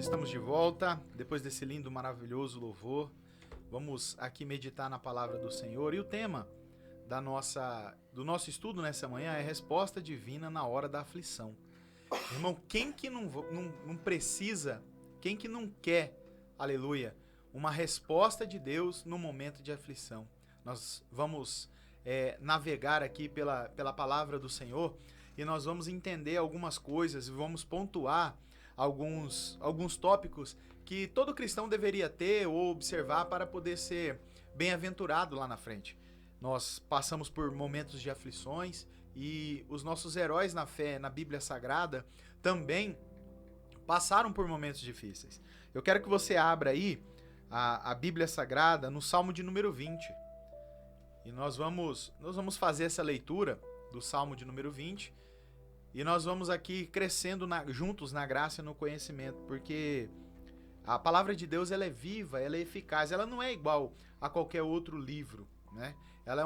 Estamos de volta, depois desse lindo, maravilhoso louvor. Vamos aqui meditar na palavra do Senhor. E o tema do nosso estudo nessa manhã é resposta divina na hora da aflição. Irmão, quem que não precisa, quem que não quer, aleluia, uma resposta de Deus no momento de aflição? Nós vamos navegar aqui pela palavra do Senhor e nós vamos entender algumas coisas e vamos pontuar alguns tópicos que todo cristão deveria ter ou observar para poder ser bem-aventurado lá na frente. Nós passamos por momentos de aflições e os nossos heróis na fé, na Bíblia Sagrada, também passaram por momentos difíceis. Eu quero que você abra aí a Bíblia Sagrada no Salmo de número 20. E nós vamos fazer essa leitura do Salmo de número 20. E nós vamos aqui crescendo juntos na graça e no conhecimento, porque a palavra de Deus ela é viva, ela é eficaz, ela não é igual a qualquer outro livro, né? Ela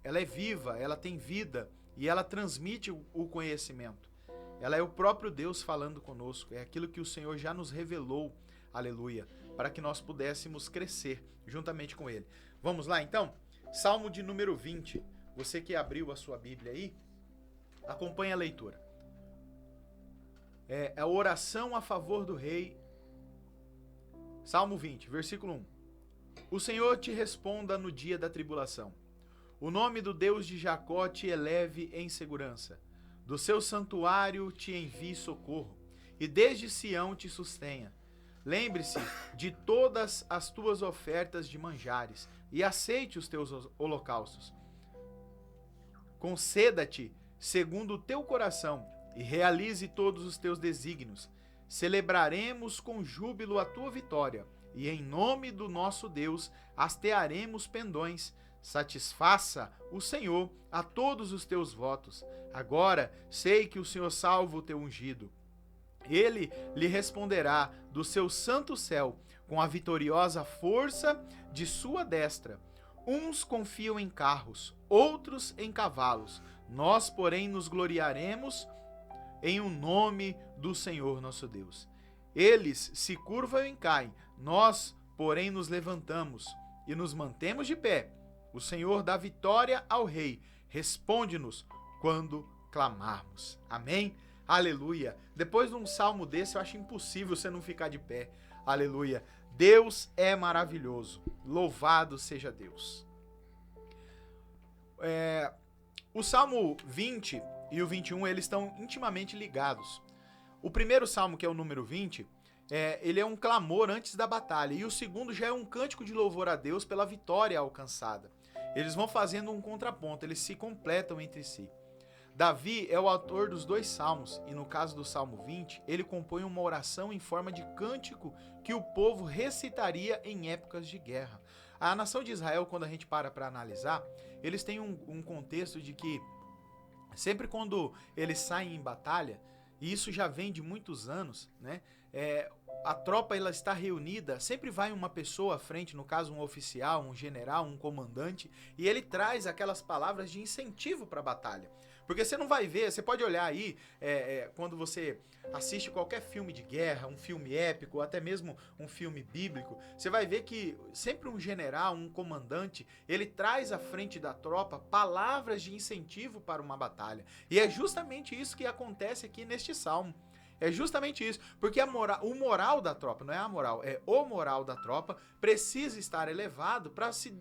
é viva, ela tem vida e ela transmite o conhecimento. Ela é o próprio Deus falando conosco, é aquilo que o Senhor já nos revelou, aleluia, para que nós pudéssemos crescer juntamente com Ele. Vamos lá então? Salmo de número 20, você que abriu a sua Bíblia aí, acompanhe a leitura. É a oração a favor do rei. Salmo 20, versículo 1. O Senhor te responda no dia da tribulação. O nome do Deus de Jacó te eleve em segurança. Do seu santuário te envie socorro, e desde Sião te sustenha. Lembre-se de todas as tuas ofertas de manjares, e aceite os teus holocaustos. Conceda-te segundo o teu coração, e realize todos os teus desígnios. Celebraremos com júbilo a tua vitória, e em nome do nosso Deus hastearemos pendões. Satisfaça o Senhor a todos os teus votos. Agora sei que o Senhor salva o teu ungido. Ele lhe responderá do seu santo céu, com a vitoriosa força de sua destra. Uns confiam em carros, outros em cavalos. Nós, porém, nos gloriaremos em o nome do Senhor nosso Deus. Eles se curvam e caem, nós, porém, nos levantamos e nos mantemos de pé. O Senhor dá vitória ao rei. Responde-nos quando clamarmos. Amém? Aleluia. Depois de um salmo desse, eu acho impossível você não ficar de pé. Aleluia. Deus é maravilhoso. Louvado seja Deus. O Salmo 20 e o 21, eles estão intimamente ligados. O primeiro salmo, que é o número 20, ele é um clamor antes da batalha. E o segundo já é um cântico de louvor a Deus pela vitória alcançada. Eles vão fazendo um contraponto, eles se completam entre si. Davi é o autor dos dois salmos, e no caso do Salmo 20, ele compõe uma oração em forma de cântico que o povo recitaria em épocas de guerra. A nação de Israel, quando a gente para analisar, eles têm um contexto de que sempre quando eles saem em batalha, e isso já vem de muitos anos, né? A tropa ela está reunida, sempre vai uma pessoa à frente, no caso um oficial, um general, um comandante, e ele traz aquelas palavras de incentivo para a batalha. Porque você não vai ver, você pode olhar aí, quando você assiste qualquer filme de guerra, um filme épico, ou até mesmo um filme bíblico, você vai ver que sempre um general, um comandante, ele traz à frente da tropa palavras de incentivo para uma batalha. E é justamente isso que acontece aqui neste salmo. É justamente isso, porque o moral da tropa, não é a moral, é o moral da tropa precisa estar elevado para se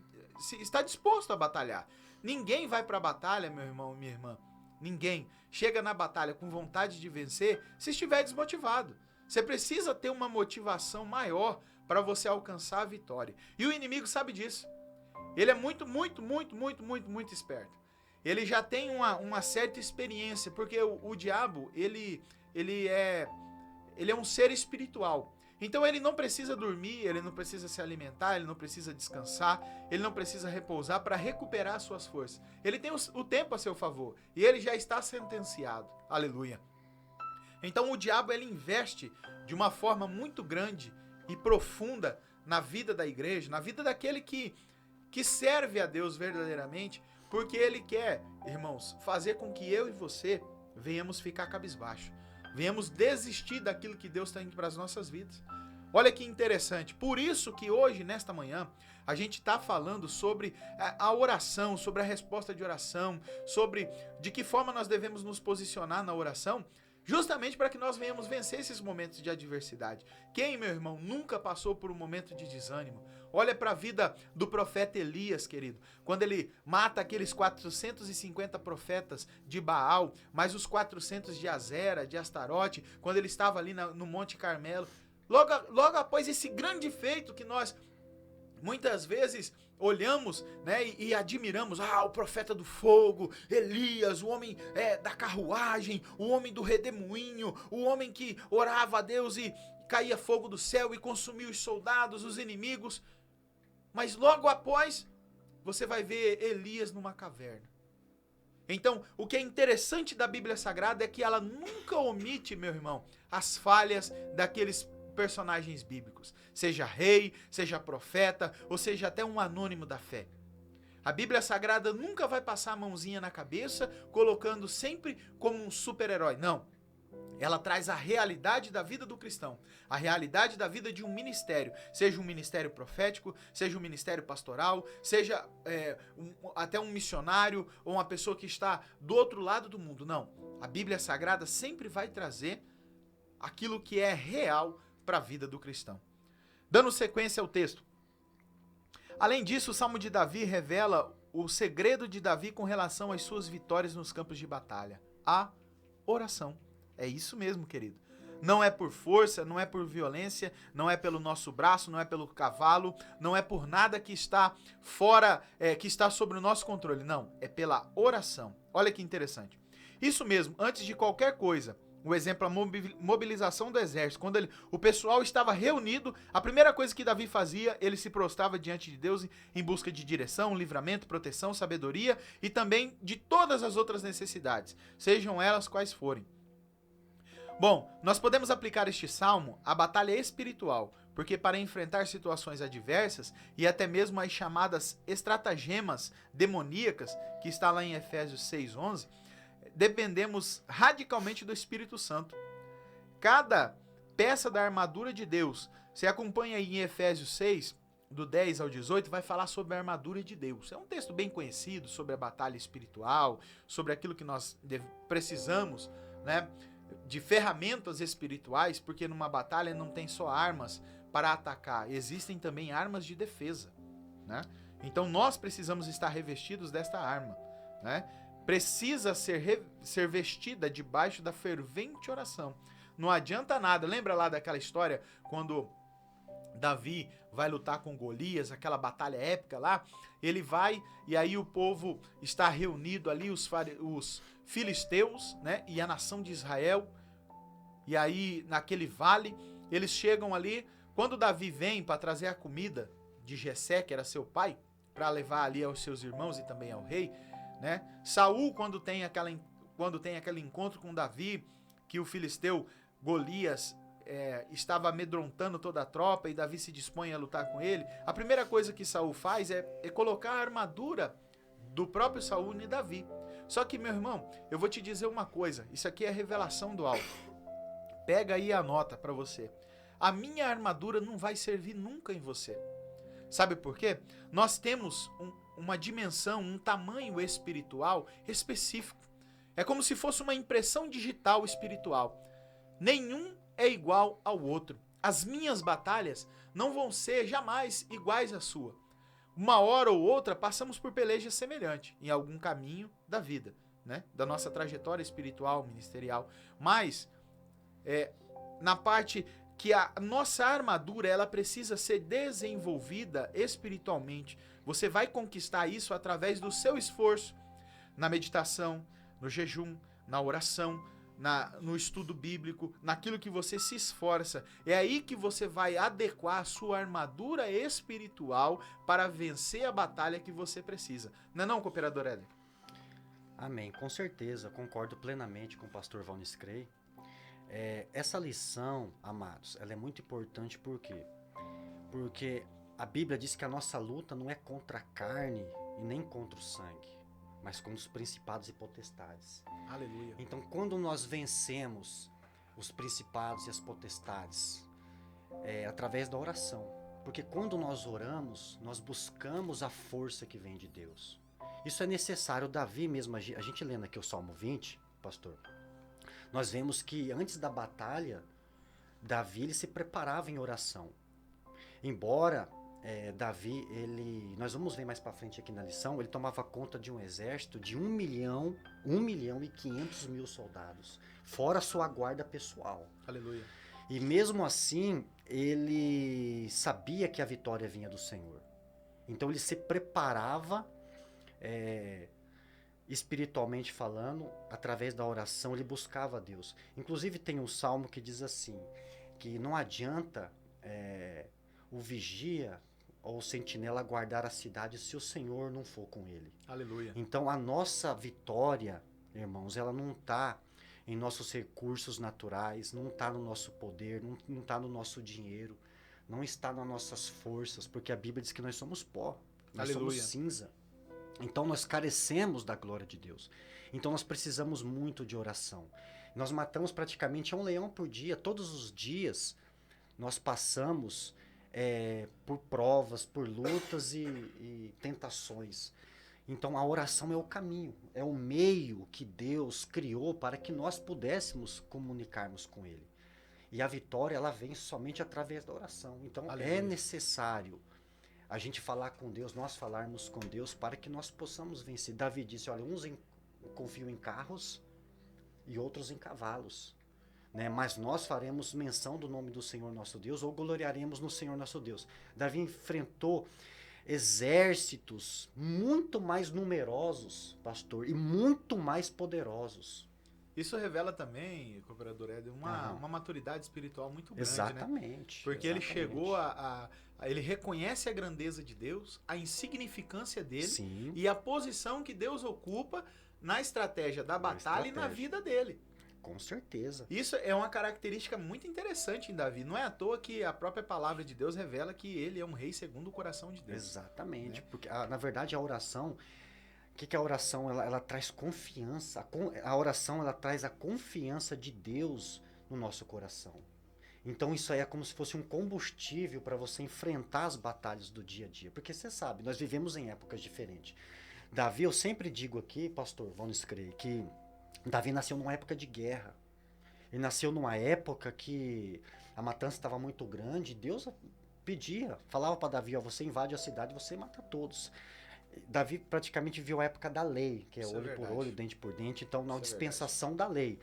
estar disposto a batalhar. Ninguém vai para a batalha, meu irmão, minha irmã, ninguém chega na batalha com vontade de vencer se estiver desmotivado. Você precisa ter uma motivação maior para você alcançar a vitória. E o inimigo sabe disso. Ele é muito esperto. Ele já tem uma certa experiência, porque o diabo, ele é um ser espiritual. Então ele não precisa dormir, ele não precisa se alimentar, ele não precisa descansar, ele não precisa repousar para recuperar suas forças. Ele tem o tempo a seu favor e ele já está sentenciado. Aleluia. Então o diabo ele investe de uma forma muito grande e profunda na vida da igreja, na vida daquele que serve a Deus verdadeiramente, porque ele quer, irmãos, fazer com que eu e você venhamos ficar cabisbaixo. venhamos desistir daquilo que Deus tem para as nossas vidas. Olha que interessante, por isso que hoje, nesta manhã, a gente está falando sobre a oração, sobre a resposta de oração, sobre de que forma nós devemos nos posicionar na oração, justamente para que nós venhamos vencer esses momentos de adversidade. Quem, meu irmão, nunca passou por um momento de desânimo? Olha para a vida do profeta Elias, querido. Quando ele mata aqueles 450 profetas de Baal, mais os 400 de Azera, de Astarote, quando ele estava ali no Monte Carmelo. Logo após esse grande feito que nós muitas vezes olhamos, né, e admiramos, o profeta do fogo, Elias, o homem da carruagem, o homem do redemoinho, o homem que orava a Deus e caía fogo do céu e consumia os soldados, os inimigos. Mas logo após, você vai ver Elias numa caverna. Então, o que é interessante da Bíblia Sagrada é que ela nunca omite, meu irmão, as falhas daqueles personagens bíblicos, seja rei, seja profeta, ou seja até um anônimo da fé. A Bíblia Sagrada nunca vai passar a mãozinha na cabeça, colocando sempre como um super-herói. Não. Ela traz a realidade da vida do cristão, a realidade da vida de um ministério, seja um ministério profético, seja um ministério pastoral, seja até um missionário ou uma pessoa que está do outro lado do mundo. Não. A Bíblia Sagrada sempre vai trazer aquilo que é real para a vida do cristão. Dando sequência ao texto. Além disso, o Salmo de Davi revela o segredo de Davi com relação às suas vitórias nos campos de batalha. A oração. É isso mesmo, querido. Não é por força, não é por violência, não é pelo nosso braço, não é pelo cavalo, não é por nada que está fora, que está sob o nosso controle. Não, é pela oração. Olha que interessante. Isso mesmo, antes de qualquer coisa, o exemplo, a mobilização do exército. Quando o pessoal estava reunido, a primeira coisa que Davi fazia, ele se prostrava diante de Deus em busca de direção, livramento, proteção, sabedoria e também de todas as outras necessidades, sejam elas quais forem. Bom, nós podemos aplicar este salmo à batalha espiritual, porque para enfrentar situações adversas e até mesmo as chamadas estratagemas demoníacas, que está lá em Efésios 6:11, dependemos radicalmente do Espírito Santo. Cada peça da armadura de Deus, você acompanha aí em Efésios 6, do 10 ao 18, vai falar sobre a armadura de Deus. É um texto bem conhecido sobre a batalha espiritual, sobre aquilo que nós precisamos, né, de ferramentas espirituais, porque numa batalha não tem só armas para atacar, existem também armas de defesa, né? Então nós precisamos estar revestidos desta arma, né? Precisa ser vestida debaixo da fervente oração. Não adianta nada. Lembra lá daquela história quando Davi vai lutar com Golias, aquela batalha épica lá? Ele vai e aí o povo está reunido ali, os filisteus, né, e a nação de Israel. E aí naquele vale, eles chegam ali. Quando Davi vem para trazer a comida de Jessé, que era seu pai, para levar ali aos seus irmãos e também ao rei, né? Saul, quando tem aquele encontro com Davi, que o filisteu Golias estava amedrontando toda a tropa e Davi se dispõe a lutar com ele, a primeira coisa que Saul faz é colocar a armadura do próprio Saul em Davi. Só que, meu irmão, eu vou te dizer uma coisa, isso aqui é revelação do alto. Pega aí a nota para você. A minha armadura não vai servir nunca em você. Sabe por quê? Nós temos uma dimensão, um tamanho espiritual específico. É como se fosse uma impressão digital espiritual. Nenhum é igual ao outro. As minhas batalhas não vão ser jamais iguais à sua. Uma hora ou outra passamos por pelejas semelhantes em algum caminho da vida, né? Da nossa trajetória espiritual, ministerial. Mas, na parte que a nossa armadura ela precisa ser desenvolvida espiritualmente. Você vai conquistar isso através do seu esforço na meditação, no jejum, na oração, no estudo bíblico, naquilo que você se esforça. É aí que você vai adequar a sua armadura espiritual para vencer a batalha que você precisa. Não é não, cooperador Éder? Amém, com certeza, concordo plenamente com o pastor Valnis Crey. Essa lição, amados, ela é muito importante, por quê? Porque a Bíblia diz que a nossa luta não é contra a carne e nem contra o sangue, mas contra os principados e potestades. Aleluia. Então, quando nós vencemos os principados e as potestades? Através da oração. Porque quando nós oramos, nós buscamos a força que vem de Deus. Isso é necessário. Davi mesmo, a gente lendo aqui o Salmo 20, pastor, nós vemos que antes da batalha, Davi ele se preparava em oração. Embora Davi, nós vamos ver mais para frente aqui na lição, ele tomava conta de um exército de 1.500.000 soldados, fora a sua guarda pessoal. Aleluia. E mesmo assim, ele sabia que a vitória vinha do Senhor. Então ele se preparava, espiritualmente falando, através da oração, ele buscava a Deus. Inclusive tem um salmo que diz assim, que não adianta o vigia ou o sentinela guardar a cidade se o Senhor não for com ele. Aleluia. Então a nossa vitória, irmãos, ela não está em nossos recursos naturais, não está no nosso poder, não está no nosso dinheiro, não está nas nossas forças, porque a Bíblia diz que nós somos pó, nós Aleluia. somos cinza. Então nós carecemos da glória de Deus. Então nós precisamos muito de oração. Nós matamos praticamente um leão por dia, todos os dias nós passamos por provas, por lutas e tentações. Então a oração é o caminho, é o meio que Deus criou para que nós pudéssemos comunicarmos com Ele. E a vitória ela vem somente através da oração. Então Aleluia. é necessário a gente falar com Deus, nós falarmos com Deus para que nós possamos vencer. Davi disse, olha, uns confiam em carros e outros em cavalos. Né? Mas nós faremos menção do nome do Senhor nosso Deus ou gloriaremos no Senhor nosso Deus. Davi enfrentou exércitos muito mais numerosos, pastor, e muito mais poderosos. Isso revela também, cooperador Éder, uma maturidade espiritual muito grande, exatamente, né? Porque exatamente. ele chegou ele reconhece a grandeza de Deus, a insignificância dele. Sim. E a posição que Deus ocupa na estratégia da batalha e na vida dele. Com certeza. Isso é uma característica muito interessante em Davi. Não é à toa que a própria palavra de Deus revela que ele é um rei segundo o coração de Deus. Exatamente. Né? Porque, na verdade, a oração... O que a oração? Ela traz confiança. A oração ela traz a confiança de Deus no nosso coração. Então isso aí é como se fosse um combustível para você enfrentar as batalhas do dia a dia. Porque você sabe, nós vivemos em épocas diferentes. Davi, eu sempre digo aqui, pastor Von Scree, que Davi nasceu numa época de guerra. Ele nasceu numa época que a matança estava muito grande. Deus pedia, falava para Davi, ó, você invade a cidade, você mata todos. Davi praticamente viu a época da lei, que é Isso olho por olho, dente por dente. Então, na dispensação da lei.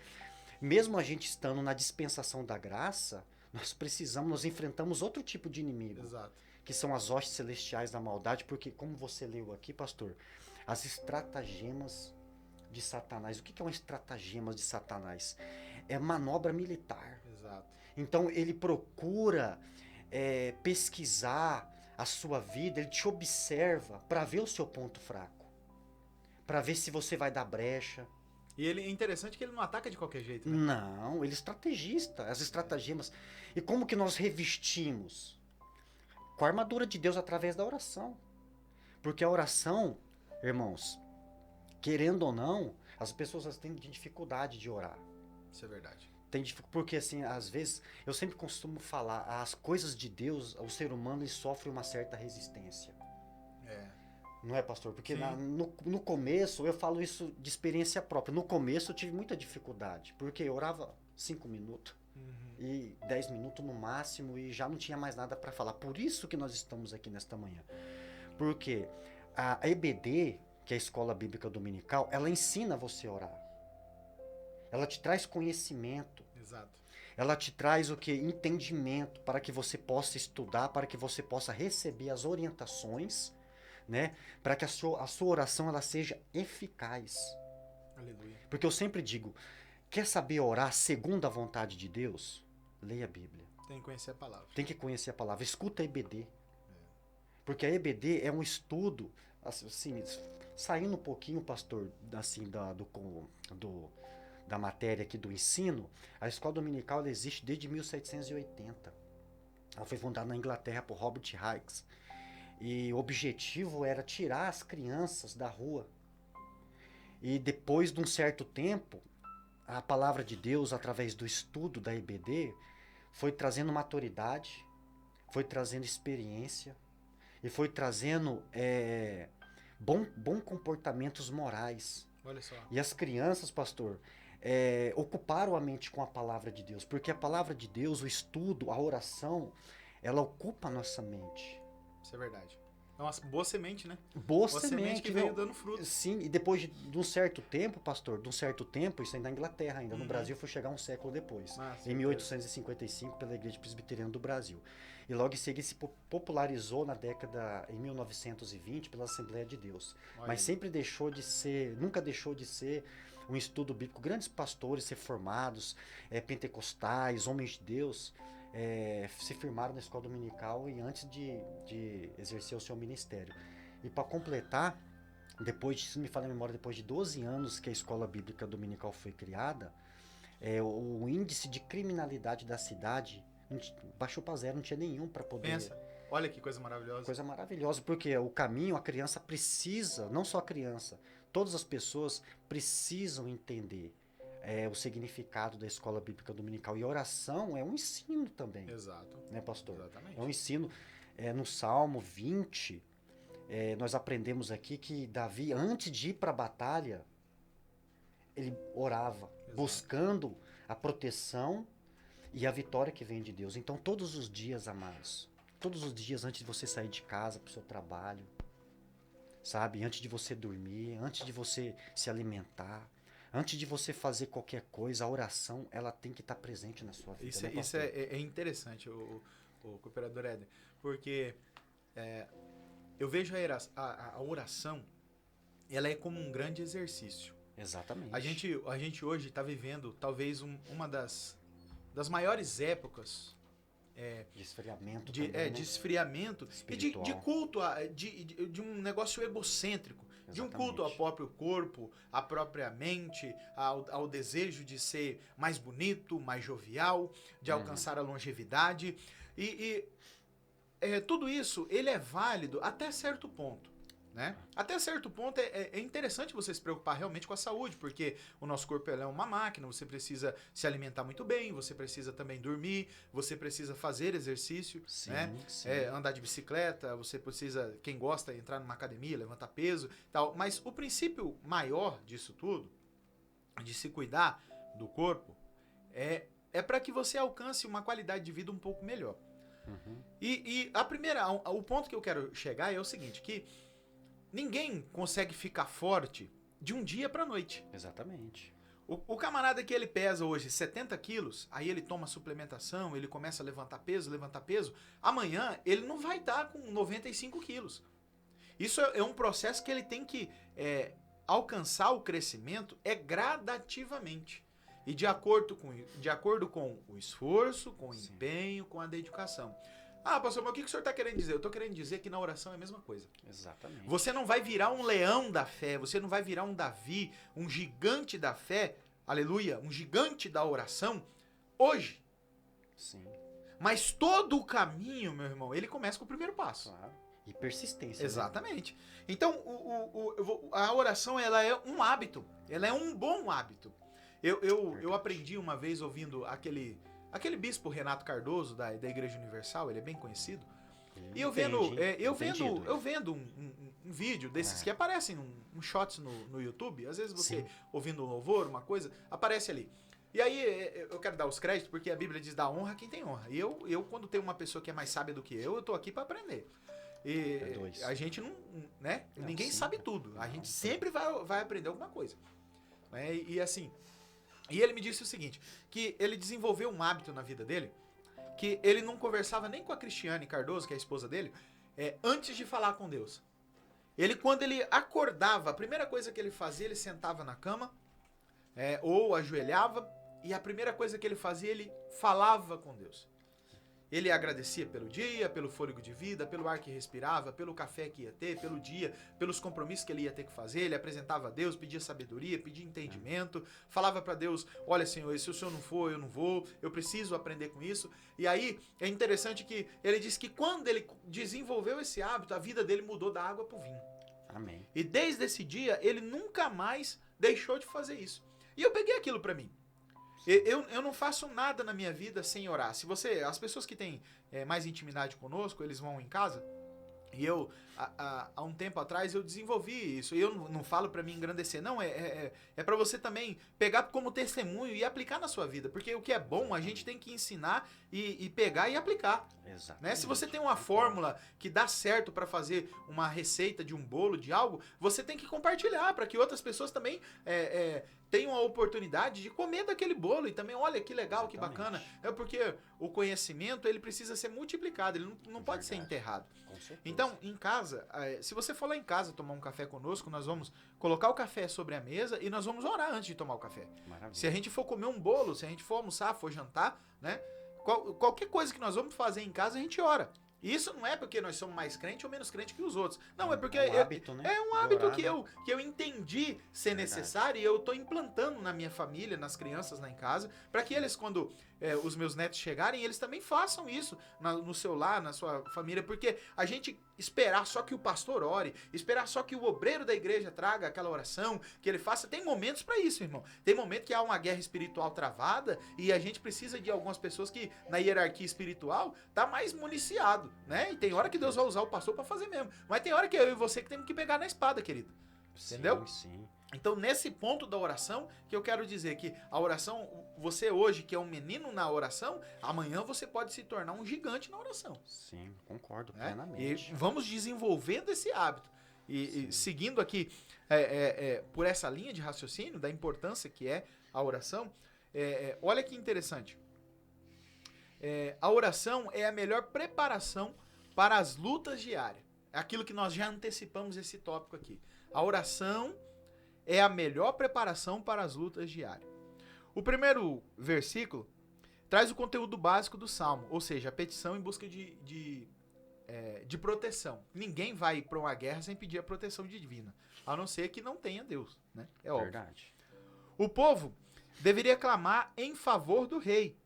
Mesmo a gente estando na dispensação da graça, nós enfrentamos outro tipo de inimigo. Exato. Que são as hostes celestiais da maldade, porque, como você leu aqui, pastor, as estratagemas de Satanás. O que é uma estratagema de Satanás? É manobra militar. Exato. Então, ele procura pesquisar a sua vida, ele te observa para ver o seu ponto fraco, para ver se você vai dar brecha. E ele é interessante que ele não ataca de qualquer jeito, né? Não, ele é estrategista, as estratagemas. E como que nós revestimos? Com a armadura de Deus através da oração. Porque a oração, irmãos, querendo ou não, as pessoas têm dificuldade de orar. Isso é verdade. Porque assim, às vezes, eu sempre costumo falar, as coisas de Deus, o ser humano ele sofre uma certa resistência. Não é, pastor? Porque no começo, eu falo isso de experiência própria, no começo eu tive muita dificuldade, porque eu orava 5 minutos, e 10 minutos no máximo, e já não tinha mais nada para falar. Por isso que nós estamos aqui nesta manhã. Porque a EBD, que é a Escola Bíblica Dominical, ela ensina você a orar. Ela te traz conhecimento. Exato. Ela te traz o que? Entendimento para que você possa estudar, para que você possa receber as orientações, né? Para que a sua oração ela seja eficaz. Aleluia. Porque eu sempre digo, quer saber orar segundo a vontade de Deus? Leia a Bíblia. Tem que conhecer a palavra. Tem que conhecer a palavra. Escuta a EBD. Porque a EBD é um estudo, assim, saindo um pouquinho, pastor, assim, da matéria aqui do ensino, a escola dominical ela existe desde 1780. Ela foi fundada na Inglaterra por Robert Hicks. E o objetivo era tirar as crianças da rua. E depois de um certo tempo, a palavra de Deus, através do estudo da IBD, foi trazendo maturidade, foi trazendo experiência e foi trazendo bom comportamentos morais. Olha só. E as crianças, pastor, ocuparam a mente com a palavra de Deus, porque a palavra de Deus, o estudo, a oração, ela ocupa a nossa mente. Isso é verdade. É uma boa semente, né? Boa Boa semente que veio dando fruto. Sim, e depois de um certo tempo, pastor, isso ainda na Inglaterra, ainda no Brasil foi chegar um século depois, em 1855, pela Igreja Presbiteriana do Brasil. E logo em seguida se popularizou em 1920 pela Assembleia de Deus. Olha Mas aí. nunca deixou de ser um estudo bíblico. Grandes pastores reformados, pentecostais, homens de Deus, se firmaram na escola dominical e antes de exercer o seu ministério. E para completar, se me falha a memória, depois de 12 anos que a escola bíblica dominical foi criada, o índice de criminalidade da cidade baixou para zero, não tinha nenhum para poder... Pensa, olha que coisa maravilhosa. Coisa maravilhosa, porque o caminho, a criança precisa, não só a criança, todas as pessoas precisam entender o significado da escola bíblica dominical. E a oração é um ensino também. Exato. Né, pastor? Exatamente. É um ensino. No Salmo 20, nós aprendemos aqui que Davi, antes de ir para a batalha, ele orava, buscando a proteção e a vitória que vem de Deus. Então, todos os dias, amados, todos os dias antes de você sair de casa para o seu trabalho, sabe? Antes de você dormir, antes de você se alimentar, antes de você fazer qualquer coisa, a oração, ela tem que estar presente na sua vida. Isso é interessante, o cooperador Éder, porque eu vejo a oração, ela é como um grande exercício. Exatamente. A gente hoje está vivendo talvez uma das maiores épocas de esfriamento de esfriamento e de culto, de um negócio egocêntrico. Exatamente. De um culto ao próprio corpo, à própria mente, ao desejo de ser mais bonito, mais jovial, de alcançar a longevidade. E tudo isso, ele é válido até certo ponto. Né? Até certo ponto é interessante você se preocupar realmente com a saúde, porque o nosso corpo é uma máquina, você precisa se alimentar muito bem, você precisa também dormir, você precisa fazer exercício, sim, né? Sim. Andar de bicicleta, você precisa, quem gosta, entrar numa academia, levantar peso, tal. Mas o princípio maior disso tudo, de se cuidar do corpo, é para que você alcance uma qualidade de vida um pouco melhor. Uhum. E o ponto que eu quero chegar é o seguinte, que ninguém consegue ficar forte de um dia pra noite. Exatamente. O camarada que ele pesa hoje 70 quilos, aí ele toma suplementação, ele começa a levantar peso, amanhã ele não vai estar com 95 quilos. Isso é um processo que ele tem que alcançar o crescimento gradativamente. E de acordo com o esforço, com o empenho, com a dedicação. Ah, pastor, mas o que o senhor está querendo dizer? Eu estou querendo dizer que na oração é a mesma coisa. Exatamente. Você não vai virar um leão da fé, você não vai virar um Davi, um gigante da fé, aleluia, um gigante da oração, hoje. Sim. Mas todo o caminho, meu irmão, ele começa com o primeiro passo. Claro. E persistência. Exatamente. Né? Então, a oração, ela é um hábito, ela é um bom hábito. Eu aprendi uma vez ouvindo aquele bispo Renato Cardoso, da Igreja Universal, ele é bem conhecido. E eu vendo um vídeo desses que aparecem um shots no YouTube, às vezes você ouvindo um louvor, uma coisa, aparece ali. E aí eu quero dar os créditos, porque a Bíblia diz: dá honra a quem tem honra. E eu quando tem uma pessoa que é mais sábia do que eu tô aqui para aprender. E a gente não, né? Ninguém sabe tudo. A gente sempre vai aprender alguma coisa. Né? E assim... E ele me disse o seguinte, que ele desenvolveu um hábito na vida dele, que ele não conversava nem com a Cristiane Cardoso, que é a esposa dele, antes de falar com Deus. Quando ele acordava, a primeira coisa que ele fazia, ele sentava na cama, ou ajoelhava, e a primeira coisa que ele fazia, ele falava com Deus. Ele agradecia pelo dia, pelo fôlego de vida, pelo ar que respirava, pelo café que ia ter, pelo dia, pelos compromissos que ele ia ter que fazer. Ele apresentava a Deus, pedia sabedoria, pedia entendimento, falava para Deus: olha, Senhor, se o Senhor não for, eu não vou, eu preciso aprender com isso. E aí é interessante que ele diz que quando ele desenvolveu esse hábito, a vida dele mudou da água para o vinho. Amém. E desde esse dia, ele nunca mais deixou de fazer isso. E eu peguei aquilo para mim. Eu não faço nada na minha vida sem orar. As pessoas que têm mais intimidade conosco, eles vão em casa. E eu, há um tempo atrás, eu desenvolvi isso. E eu não falo pra me engrandecer. Não, é pra você também pegar como testemunho e aplicar na sua vida. Porque o que é bom, a gente tem que ensinar e pegar e aplicar. Né? Se você tem uma fórmula que dá certo pra fazer uma receita de um bolo, de algo, você tem que compartilhar para que outras pessoas também tenham a oportunidade de comer daquele bolo. E também, olha que legal, que bacana. É porque o conhecimento, ele precisa ser multiplicado, ele não pode ser enterrado. Então, em casa, se você for lá em casa tomar um café conosco, nós vamos colocar o café sobre a mesa e nós vamos orar antes de tomar o café. Maravilha. Se a gente for comer um bolo, se a gente for almoçar, for jantar, né? Qualquer coisa que nós vamos fazer em casa, a gente ora. E isso não é porque nós somos mais crente ou menos crente que os outros. Não, é porque um hábito, né? É um hábito orar, que eu entendi ser necessário e eu tô implantando na minha família, nas crianças lá em casa, para que eles, quando os meus netos chegarem, eles também façam isso no seu lar, na sua família, porque a gente esperar só que o pastor ore, esperar só que o obreiro da igreja traga aquela oração, que ele faça, tem momentos para isso, irmão. Tem momento que há uma guerra espiritual travada e a gente precisa de algumas pessoas que na hierarquia espiritual tá mais municiado, né? E tem hora que Deus vai usar o pastor para fazer mesmo, mas tem hora que eu e você que temos que pegar na espada, querido. Entendeu? Sim. Então, nesse ponto da oração, que eu quero dizer que a oração, você hoje que é um menino na oração, amanhã você pode se tornar um gigante na oração. Sim, concordo plenamente. E vamos desenvolvendo esse hábito. E seguindo aqui por essa linha de raciocínio, da importância que é a oração, olha que interessante. A oração é a melhor preparação para as lutas diárias. É aquilo que nós já antecipamos esse tópico aqui. A oração é a melhor preparação para as lutas diárias. O primeiro versículo traz o conteúdo básico do Salmo, ou seja, a petição em busca de proteção. Ninguém vai para uma guerra sem pedir a proteção divina, a não ser que não tenha Deus, né? É óbvio. Verdade. O povo deveria clamar em favor do rei,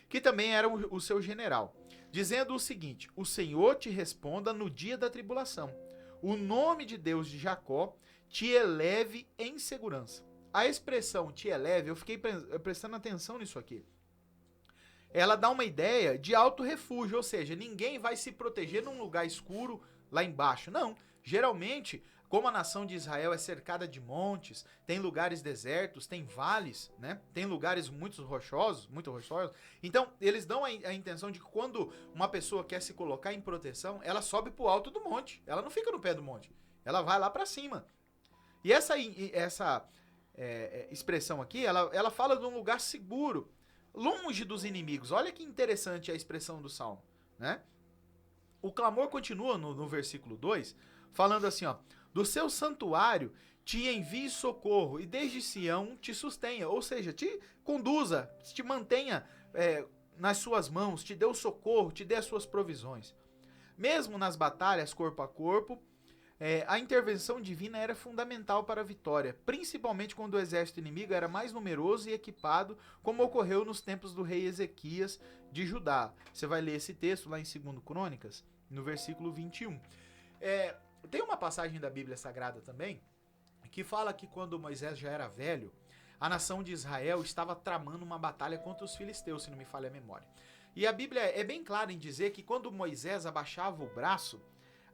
que também era o seu general, dizendo o seguinte: o Senhor te responda no dia da tribulação. O nome de Deus de Jacó te eleve em segurança. A expressão te eleve, eu fiquei prestando atenção nisso aqui. Ela dá uma ideia de alto refúgio, ou seja, ninguém vai se proteger num lugar escuro lá embaixo. Não. Geralmente, como a nação de Israel é cercada de montes, tem lugares desertos, tem vales, né? Tem lugares muito rochosos. Então, eles dão a intenção de que quando uma pessoa quer se colocar em proteção, ela sobe pro alto do monte. Ela não fica no pé do monte. Ela vai lá para cima. E essa expressão aqui, ela fala de um lugar seguro, longe dos inimigos. Olha que interessante a expressão do Salmo, né? O clamor continua no versículo 2, falando assim, ó: do seu santuário te envie socorro e desde Sião te sustenha. Ou seja, te conduza, te mantenha nas suas mãos, te dê o socorro, te dê as suas provisões. Mesmo nas batalhas corpo a corpo, a intervenção divina era fundamental para a vitória, principalmente quando o exército inimigo era mais numeroso e equipado, como ocorreu nos tempos do rei Ezequias de Judá. Você vai ler esse texto lá em 2 Crônicas, no versículo 21. Tem uma passagem da Bíblia Sagrada também, que fala que quando Moisés já era velho, a nação de Israel estava tramando uma batalha contra os filisteus, se não me falha a memória. E a Bíblia é bem clara em dizer que quando Moisés abaixava o braço,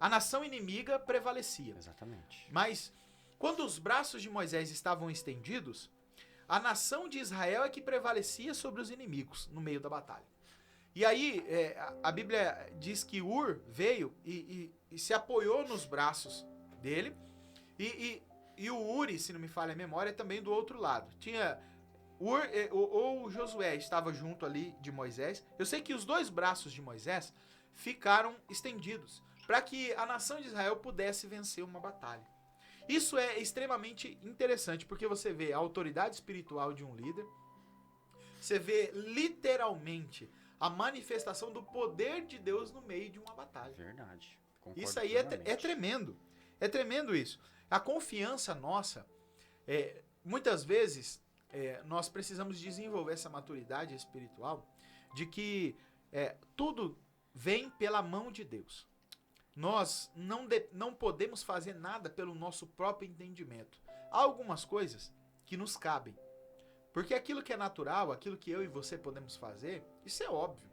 a nação inimiga prevalecia. Exatamente. Mas quando os braços de Moisés estavam estendidos, a nação de Israel é que prevalecia sobre os inimigos no meio da batalha. E aí a Bíblia diz que Ur veio e se apoiou nos braços dele. E o Uri, se não me falha a memória, é também do outro lado. Tinha Ur, ou Josué estava junto ali de Moisés. Eu sei que os dois braços de Moisés ficaram estendidos para que a nação de Israel pudesse vencer uma batalha. Isso é extremamente interessante, porque você vê a autoridade espiritual de um líder, você vê literalmente a manifestação do poder de Deus no meio de uma batalha. Verdade. Concordo isso aí é tremendo. É tremendo isso. A confiança nossa, muitas vezes, nós precisamos desenvolver essa maturidade espiritual de que tudo vem pela mão de Deus. Nós não podemos fazer nada pelo nosso próprio entendimento. Há algumas coisas que nos cabem. Porque aquilo que é natural, aquilo que eu e você podemos fazer, isso é óbvio.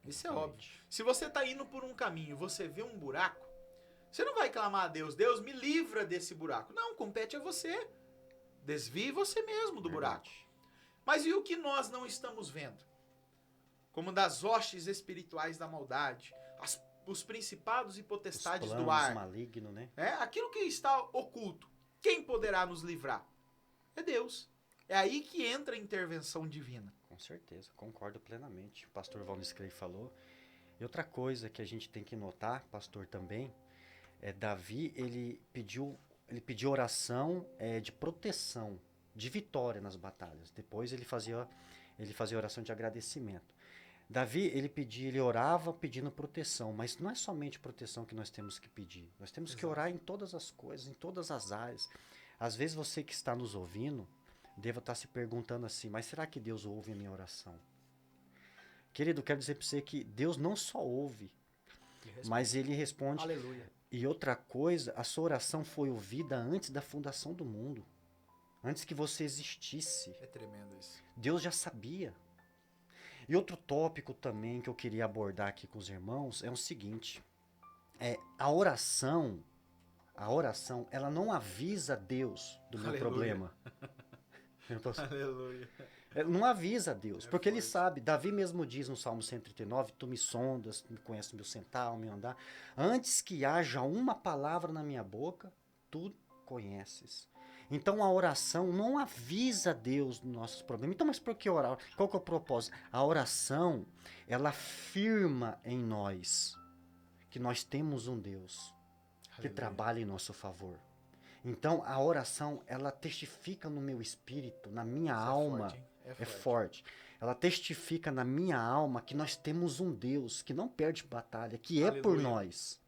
Isso é óbvio. Se você tá indo por um caminho e você vê um buraco, você não vai clamar a Deus, Deus me livra desse buraco. Não, compete a você. Desvie você mesmo do buraco. Mas e o que nós não estamos vendo? Como das hostes espirituais da maldade, os principados e potestades do ar. Maligno, né? Aquilo que está oculto. Quem poderá nos livrar? É Deus. É aí que entra a intervenção divina. Com certeza, concordo plenamente. O pastor Valnis Clay falou. E outra coisa que a gente tem que notar, pastor, também, Davi, ele pediu oração de proteção, de vitória nas batalhas. Depois ele fazia oração de agradecimento. Davi, ele orava pedindo proteção, mas não é somente proteção que nós temos que pedir. Nós temos que orar em todas as coisas, em todas as áreas. Às vezes você que está nos ouvindo, deva estar se perguntando assim, mas será que Deus ouve a minha oração? Querido, quero dizer para você que Deus não só ouve, mas Ele responde. Aleluia. E outra coisa, a sua oração foi ouvida antes da fundação do mundo. Antes que você existisse. É tremendo isso. Deus já sabia. E outro tópico também que eu queria abordar aqui com os irmãos é o seguinte. A oração, ela não avisa Deus do meu problema. Aleluia. Não avisa a Deus, porque ele sabe. Davi mesmo diz no Salmo 139, tu me sondas, tu me conheces o meu sentar, o meu andar. Antes que haja uma palavra na minha boca, tu conheces. Então a oração não avisa a Deus dos nossos problemas. Então, mas por que orar? Qual que é o propósito? A oração, ela afirma em nós que nós temos um Deus que trabalha em nosso favor. Então, a oração, ela testifica no meu espírito, na minha alma. É forte. Ela testifica na minha alma que nós temos um Deus que não perde batalha, que é por nós.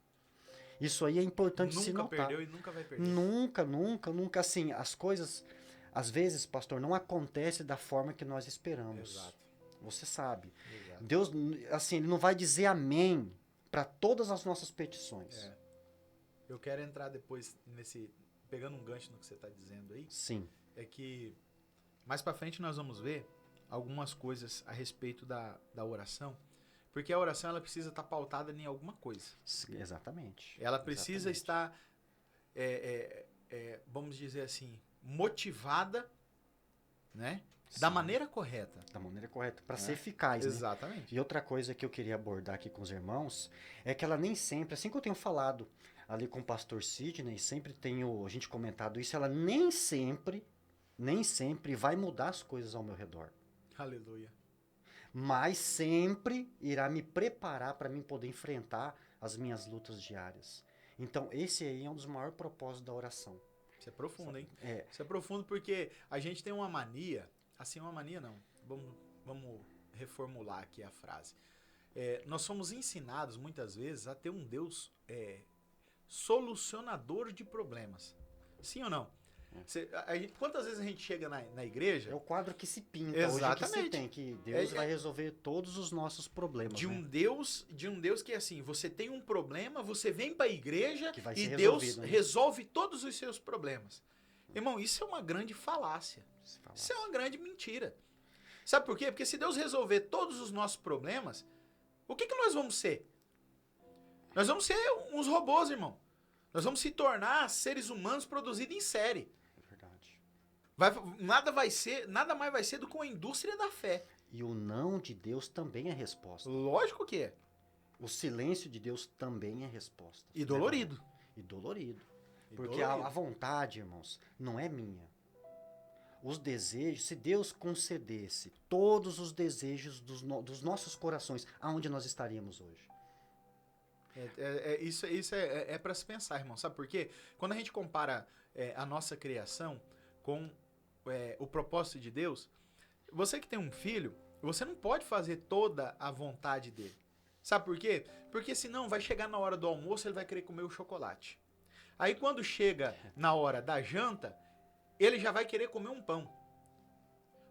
Isso aí é importante se notar. Nunca perdeu e nunca vai perder. Nunca. Assim, as coisas, às vezes, pastor, não acontecem da forma que nós esperamos. Exato. Você sabe. Exato. Deus, assim, Ele não vai dizer amém para todas as nossas petições. Eu quero entrar depois pegando um gancho no que você está dizendo aí. Sim. É que mais para frente nós vamos ver algumas coisas a respeito da oração, porque a oração ela precisa estar pautada em alguma coisa. Sim, exatamente. Ela precisa estar, vamos dizer assim, motivada, né? Sim. Da maneira correta. Da maneira correta, para ser eficaz, né? Exatamente. E outra coisa que eu queria abordar aqui com os irmãos é que ela nem sempre, assim que eu tenho falado ali com o pastor Sidney, sempre a gente comentado isso, ela nem sempre vai mudar as coisas ao meu redor. Aleluia. Mas sempre irá me preparar para mim poder enfrentar as minhas lutas diárias. Então, esse aí é um dos maiores propósitos da oração. Isso é profundo, hein? Isso é profundo porque a gente tem uma mania, assim, uma mania não, vamos reformular aqui a frase. Nós somos ensinados, muitas vezes, a ter um Deus solucionador de problemas. Sim ou não? Quantas vezes a gente chega na igreja... É o quadro que se pinta. Exatamente. Hoje que se tem, que Deus vai resolver todos os nossos problemas. De um Deus que é assim, você tem um problema, você vem para a igreja e Deus resolve todos os seus problemas. Irmão, isso é uma grande falácia. Isso é uma grande mentira. Sabe por quê? Porque se Deus resolver todos os nossos problemas, o que nós vamos ser? Nós vamos ser uns robôs, irmão. Nós vamos se tornar seres humanos produzidos em série. Nada mais vai ser do que uma indústria da fé. E o não de Deus também é resposta. Lógico que é. O silêncio de Deus também é resposta. E dolorido. E dolorido. Porque a vontade, irmãos, não é minha. Os desejos, se Deus concedesse todos os desejos dos nossos corações, aonde nós estaríamos hoje? Isso é para se pensar, irmão. Sabe por quê? Quando a gente compara a nossa criação com o propósito de Deus, você que tem um filho, você não pode fazer toda a vontade dele. Sabe por quê? Porque senão vai chegar na hora do almoço, ele vai querer comer o chocolate. Aí quando chega na hora da janta, ele já vai querer comer um pão.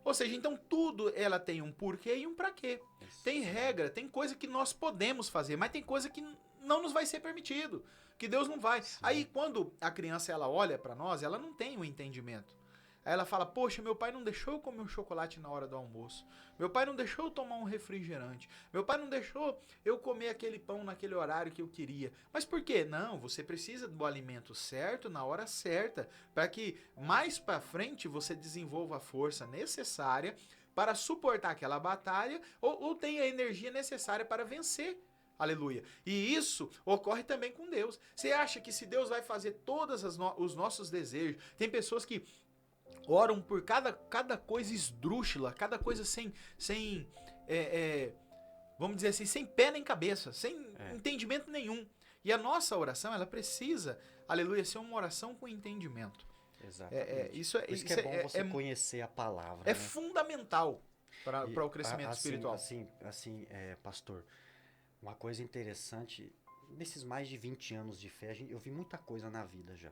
Ou seja, então tudo ela tem um porquê e um pra quê. Tem regra, tem coisa que nós podemos fazer, mas tem coisa que não nos vai ser permitido, que Deus não vai. Sim. Aí quando a criança ela olha para nós, ela não tem o entendimento. Aí ela fala, poxa, meu pai não deixou eu comer um chocolate na hora do almoço. Meu pai não deixou eu tomar um refrigerante. Meu pai não deixou eu comer aquele pão naquele horário que eu queria. Mas por quê? Não, você precisa do alimento certo, na hora certa, para que mais para frente você desenvolva a força necessária para suportar aquela batalha ou tenha a energia necessária para vencer. Aleluia. E isso ocorre também com Deus. Você acha que se Deus vai fazer todos os nossos desejos, tem pessoas que oram por cada coisa esdrúxula, cada coisa vamos dizer assim, sem pé nem cabeça, sem entendimento nenhum. E a nossa oração, ela precisa, aleluia, ser uma oração com entendimento. Exatamente. Isso Por isso que é bom você conhecer a palavra. É fundamental para o crescimento espiritual. Pastor, uma coisa interessante, nesses mais de 20 anos de fé, eu vi muita coisa na vida já.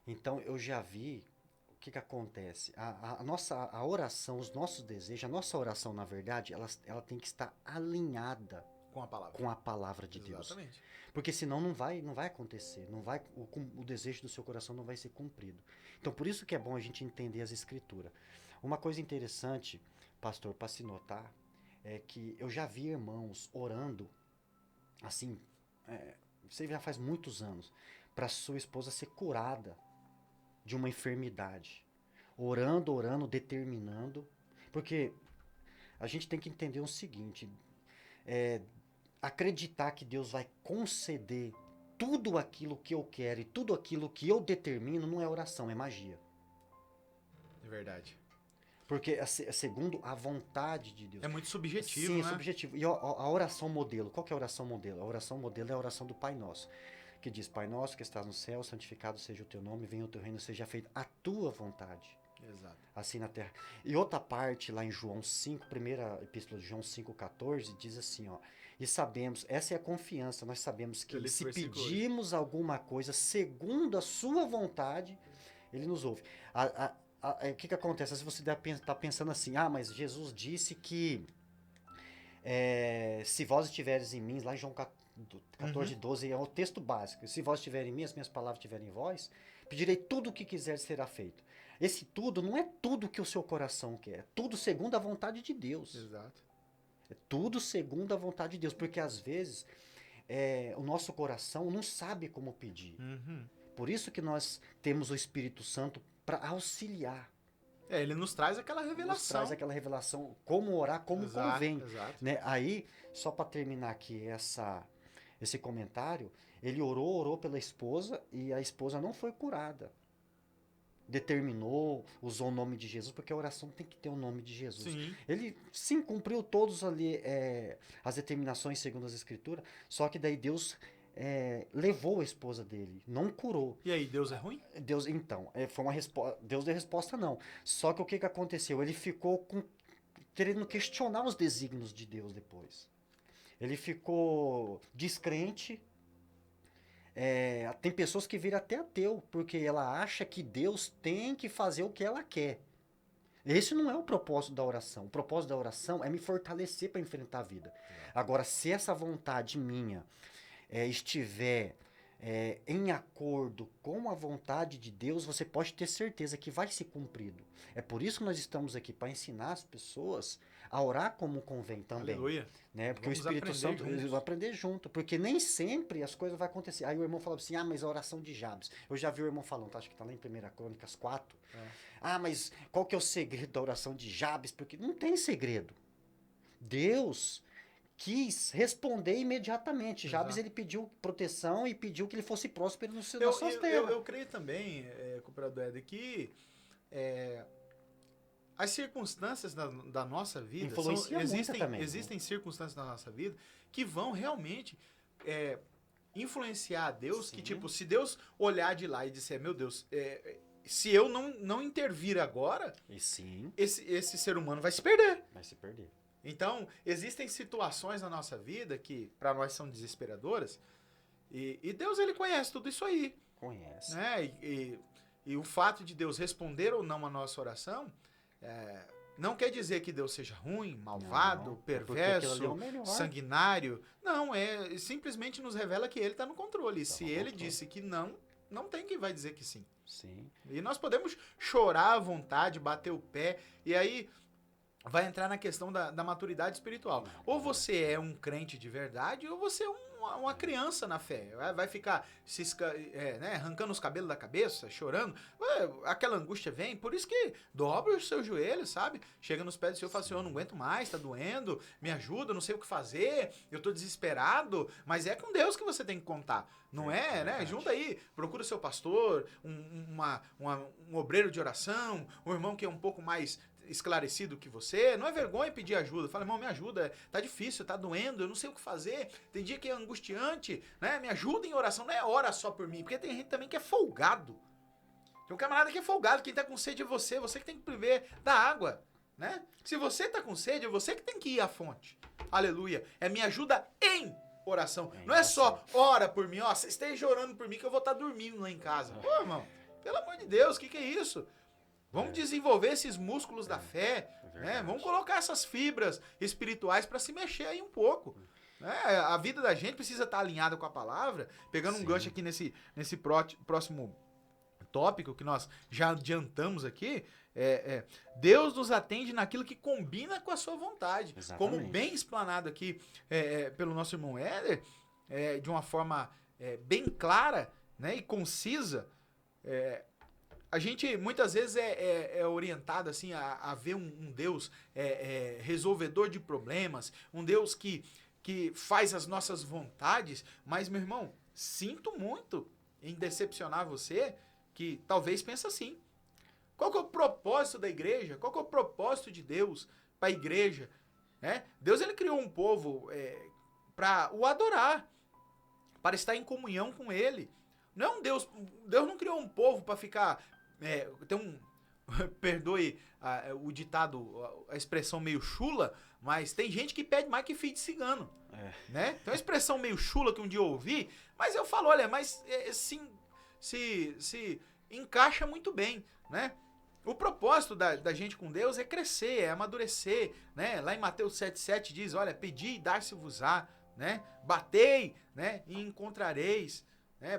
Então, eu já vi o que acontece. A oração, os nossos desejos, a nossa oração, na verdade, ela tem que estar alinhada com a palavra de Deus. Exatamente. Porque senão não vai acontecer. O desejo do seu coração não vai ser cumprido. Então, por isso que é bom a gente entender as escrituras. Uma coisa interessante, pastor, para se notar, é que eu já vi irmãos orando, assim, você já faz muitos anos, para sua esposa ser curada de uma enfermidade. Orando, determinando. Porque a gente tem que entender o seguinte, acreditar que Deus vai conceder tudo aquilo que eu quero e tudo aquilo que eu determino não é oração, é magia. É verdade. Porque é segundo a vontade de Deus. É muito subjetivo, Sim, né? é subjetivo. E a oração modelo, qual que é a oração modelo? A oração modelo é a oração do Pai Nosso, que diz, Pai Nosso que estás no céu, santificado seja o teu nome, venha o teu reino, seja feita a tua vontade. Exato. Assim na terra. E outra parte, lá em João 5, primeira epístola de João 5,14, diz assim, ó, e sabemos, essa é a confiança, nós sabemos que se pedimos alguma coisa segundo a sua vontade, ele nos ouve. O que acontece? Se você está pensando assim, mas Jesus disse que se vós estiveres em mim, lá em João 14, 12, é o texto básico, se vós estiverem em mim, as minhas palavras estiverem em vós, pedirei tudo o que quiser será feito. Esse tudo não é tudo que o seu coração quer, é tudo segundo a vontade de Deus. Exato. É tudo segundo a vontade de Deus, porque às vezes o nosso coração não sabe como pedir. Por isso que nós temos o Espírito Santo para auxiliar. Ele nos traz aquela revelação. Nos traz aquela revelação, como orar, como convém. Exato. Né? Aí, só para terminar aqui esse comentário, ele orou pela esposa e a esposa não foi curada. Determinou, usou o nome de Jesus, porque a oração tem que ter o nome de Jesus. Sim. Ele, sim, cumpriu todos ali as determinações segundo as Escrituras, só que daí Deus levou a esposa dele, não curou. E aí, Deus é ruim? Deus, então, foi uma resposta. Deus deu resposta, não. Só que o que aconteceu? Ele ficou querendo questionar os desígnios de Deus depois. Ele ficou descrente. Tem pessoas que viram até ateu, porque ela acha que Deus tem que fazer o que ela quer. Esse não é o propósito da oração. O propósito da oração é me fortalecer para enfrentar a vida. Agora, se essa vontade minha estiver em acordo com a vontade de Deus, você pode ter certeza que vai ser cumprido. É por isso que nós estamos aqui, para ensinar as pessoas a orar como convém também. Aleluia. Né? Porque o Espírito Santo vai aprender junto, porque nem sempre as coisas vão acontecer. Aí o irmão fala assim, mas a oração de Jabes. Eu já vi o irmão falando, acho que está lá em 1 Crônicas 4. Mas qual que é o segredo da oração de Jabes? Porque não tem segredo. Deus quis responder imediatamente. Jabes, ele pediu proteção e pediu que ele fosse próspero nas suas terras. Eu creio também, cooperador Éder, que as circunstâncias da nossa vida existem circunstâncias da nossa vida que vão realmente influenciar a Deus. Sim. Que tipo, se Deus olhar de lá e disser, meu Deus, se eu não intervir agora, esse ser humano vai se perder. Vai se perder. Então, existem situações na nossa vida que para nós são desesperadoras e Deus, ele conhece tudo isso aí. Conhece. Né? E o fato de Deus responder ou não a nossa oração não quer dizer que Deus seja ruim, malvado, perverso, sanguinário. Não, simplesmente nos revela que ele está no controle. Se ele disse que não não tem quem vai dizer que sim. Sim. E nós podemos chorar à vontade, bater o pé, e aí vai entrar na questão da maturidade espiritual. Ou você é um crente de verdade, ou você é uma criança na fé. Vai ficar né, arrancando os cabelos da cabeça, chorando. Aquela angústia vem, por isso que dobra os seus joelhos, sabe? Chega nos pés do Senhor e fala assim, eu não aguento mais, tá doendo, me ajuda, não sei o que fazer, eu tô desesperado. Mas é com Deus que você tem que contar. Não é, né? Junta aí, procura o seu pastor, um obreiro de oração, um irmão que é um pouco mais esclarecido que você. Não é vergonha pedir ajuda. Fala, irmão, me ajuda, tá difícil, tá doendo, eu não sei o que fazer, tem dia que é angustiante, né? Me ajuda em oração, não é ora só por mim, porque tem gente também que é folgado. Tem um camarada que é folgado, quem tá com sede é você que tem que beber da água, né? Se você tá com sede, é você que tem que ir à fonte. Aleluia. É me ajuda em oração. Não é só ora por mim, ó, você esteja orando por mim que eu vou estar dormindo lá em casa. Pô, irmão, pelo amor de Deus, o que é isso? Vamos desenvolver esses músculos da fé, né? Vamos colocar essas fibras espirituais para se mexer aí um pouco. Né? A vida da gente precisa estar alinhada com a palavra. Pegando um gancho aqui nesse próximo tópico que nós já adiantamos aqui, Deus nos atende naquilo que combina com a sua vontade. Exatamente. Como bem explanado aqui pelo nosso irmão Éder, de uma forma bem clara, né, e concisa, a gente muitas vezes é orientado assim, a ver um Deus resolvedor de problemas, um Deus que faz as nossas vontades, mas, meu irmão, sinto muito em decepcionar você, que talvez pense assim. Qual que é o propósito da igreja? Qual que é o propósito de Deus para a igreja? Deus ele criou um povo para o adorar, para estar em comunhão com ele. Não é um Deus não criou um povo para ficar... perdoe o ditado, a expressão meio chula, mas tem gente que pede mais que filho de cigano. Né? Tem uma expressão meio chula que um dia eu ouvi, mas eu falo, olha, mas se encaixa muito bem, né? O propósito da gente com Deus é crescer, é amadurecer, né? Lá em Mateus 7,7 diz, olha, pedi e dar-se-vos-á, né? Batei, né? E encontrareis.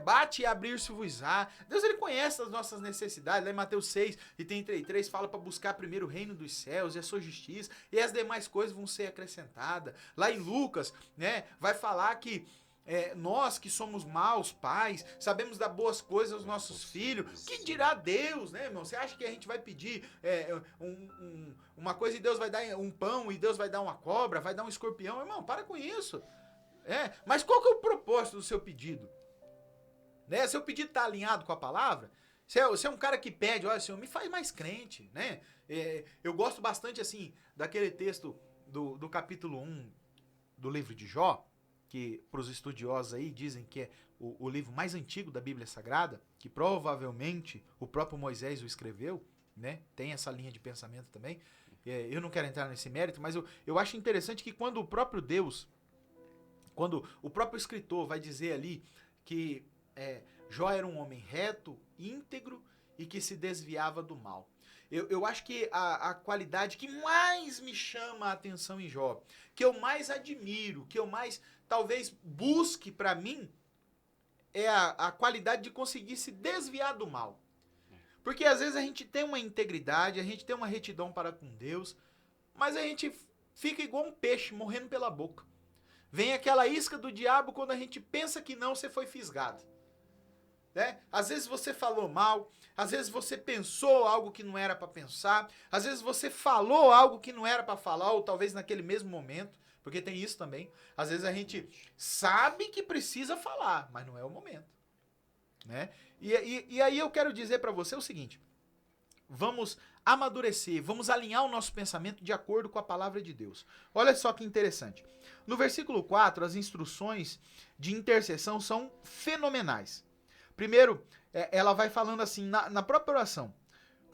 Bate e abrir-se-vos-á. Deus ele conhece as nossas necessidades. Lá em Mateus 6 e 33 fala para buscar primeiro o reino dos céus e a sua justiça, e as demais coisas vão ser acrescentadas. Lá em Lucas, né, vai falar que nós que somos maus pais, sabemos dar boas coisas aos nossos filhos. Que dirá Deus, né, irmão? Você acha que a gente vai pedir uma coisa e Deus vai dar um pão e Deus vai dar uma cobra, vai dar um escorpião? Irmão, para com isso. Mas qual que é o propósito do seu pedido? Né? Seu pedido está alinhado com a palavra? Você é um cara que pede, olha, Senhor, me faz mais crente, né? Eu gosto bastante, assim, daquele texto do capítulo 1 do livro de Jó, que para os estudiosos aí dizem que é o livro mais antigo da Bíblia Sagrada, que provavelmente o próprio Moisés o escreveu, né? Tem essa linha de pensamento também. Eu não quero entrar nesse mérito, mas eu acho interessante que quando o próprio Deus, quando o próprio escritor vai dizer ali que Jó era um homem reto, íntegro e que se desviava do mal. Eu acho que a qualidade que mais me chama a atenção em Jó, que eu mais admiro, que eu mais talvez busque para mim, é a qualidade de conseguir se desviar do mal. Porque às vezes a gente tem uma integridade, a gente tem uma retidão para com Deus, mas a gente fica igual um peixe morrendo pela boca. Vem aquela isca do diabo quando a gente pensa que não, você foi fisgado. Né? Às vezes você falou mal, às vezes você pensou algo que não era para pensar, às vezes você falou algo que não era para falar, ou talvez naquele mesmo momento, porque tem isso também. Às vezes a gente sabe que precisa falar, mas não é o momento. Né? E aí eu quero dizer para você o seguinte, vamos amadurecer, vamos alinhar o nosso pensamento de acordo com a palavra de Deus. Olha só que interessante. No versículo 4, as instruções de intercessão são fenomenais. Primeiro, ela vai falando assim, na própria oração,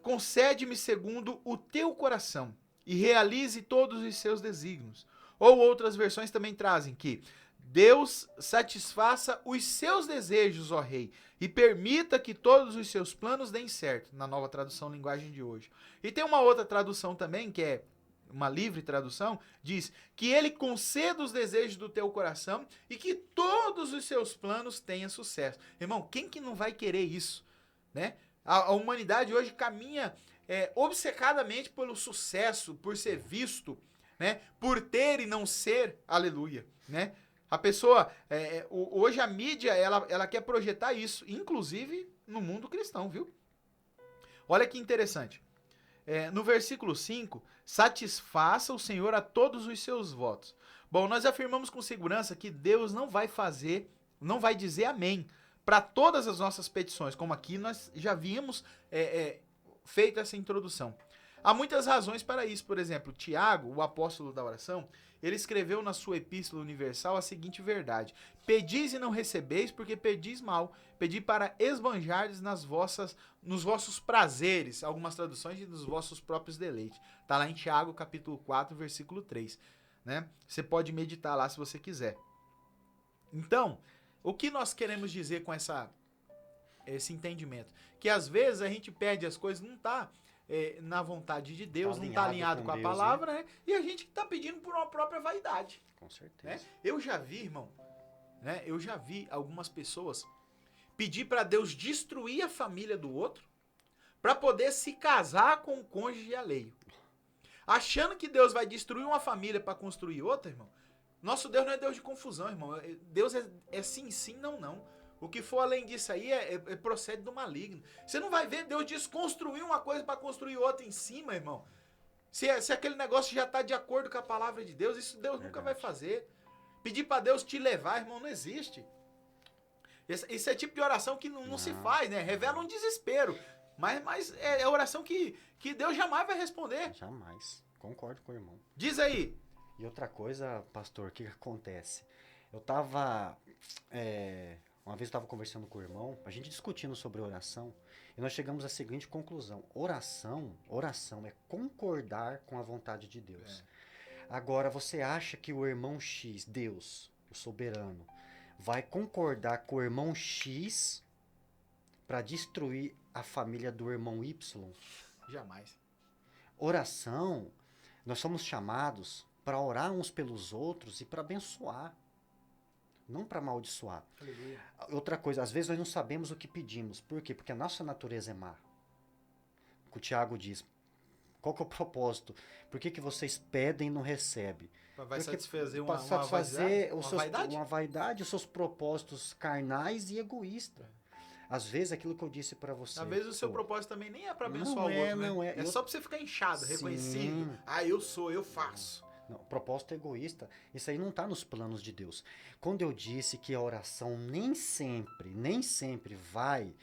concede-me segundo o teu coração e realize todos os seus desígnios. Ou outras versões também trazem que Deus satisfaça os seus desejos, ó rei, e permita que todos os seus planos deem certo, na nova tradução linguagem de hoje. E tem uma outra tradução também, que é uma livre tradução, diz que ele conceda os desejos do teu coração e que todos os seus planos tenham sucesso. Irmão, quem que não vai querer isso, né? A humanidade hoje caminha obcecadamente pelo sucesso, por ser visto, né? Por ter e não ser, aleluia, né? A pessoa, hoje a mídia, ela quer projetar isso, inclusive no mundo cristão, viu? Olha que interessante. No versículo 5, satisfaça o Senhor a todos os seus votos. Bom, nós afirmamos com segurança que Deus não vai dizer amém para todas as nossas petições, como aqui nós já vimos feito essa introdução. Há muitas razões para isso. Por exemplo, Tiago, o apóstolo da oração, ele escreveu na sua epístola universal a seguinte verdade: pedis e não recebeis, porque pedis mal. Pedi para esbanjardes nos vossos prazeres. Algumas traduções dizem nos vossos próprios deleites. Está lá em Tiago, capítulo 4, versículo 3. Né? Você pode meditar lá se você quiser. Então, o que nós queremos dizer com esse entendimento? Que às vezes a gente pede as coisas, não está na vontade de Deus, não está alinhado com a palavra, né? E a gente está pedindo por uma própria vaidade. Com certeza. Né? Eu já vi, irmão, né? Eu já vi algumas pessoas pedir para Deus destruir a família do outro para poder se casar com um cônjuge alheio. Achando que Deus vai destruir uma família para construir outra, irmão. Nosso Deus não é Deus de confusão, irmão. Deus é sim, sim, não, não. O que for além disso aí procede do maligno. Você não vai ver Deus desconstruir uma coisa para construir outra em cima, irmão. Se aquele negócio já está de acordo com a palavra de Deus, isso Deus nunca vai fazer. Pedir para Deus te levar, irmão, não existe. Esse é tipo de oração que não se faz, né? Revela um desespero. Mas é oração que Deus jamais vai responder. Jamais. Concordo com o irmão. Diz aí. E outra coisa, pastor, o que acontece? Eu tava... uma vez eu estava conversando com o irmão, a gente discutindo sobre oração, e nós chegamos à seguinte conclusão: oração é concordar com a vontade de Deus. Agora, você acha que o irmão X, Deus, o soberano, vai concordar com o irmão X para destruir a família do irmão Y? Jamais. Oração, nós somos chamados para orar uns pelos outros e para abençoar, não para amaldiçoar. Aleluia. Outra coisa, às vezes nós não sabemos o que pedimos. Por quê? Porque a nossa natureza é má. O Tiago diz, qual que é o propósito? Por que vocês pedem e não recebem? Vai satisfazer uma vaidade, os seus propósitos carnais e egoístas. Às vezes, aquilo que eu disse para você... Às vezes o seu propósito também nem é para abençoar o outro, não né? É só para você ficar inchado, reconhecido. Eu faço. Não, propósito egoísta, isso aí não está nos planos de Deus. Quando eu disse que a oração nem sempre vai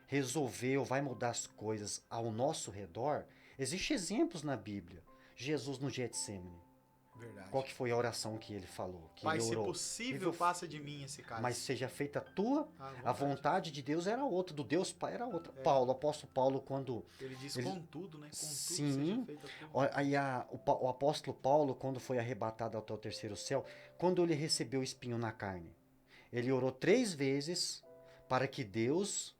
resolver ou vai mudar as coisas ao nosso redor, existem exemplos na Bíblia. Jesus no Getsemane. Verdade. Qual que foi a oração que ele falou? Que Pai, ele orou? se possível, passa de mim esse cálice. Mas seja feita a tua, a vontade de Deus era outra, do Deus Pai era outra. O apóstolo Paulo, quando... Ele diz contudo, né? Contudo sim, seja feita a tua. Aí o apóstolo Paulo, quando foi arrebatado até o terceiro céu, quando ele recebeu o espinho na carne, ele orou 3 vezes para que Deus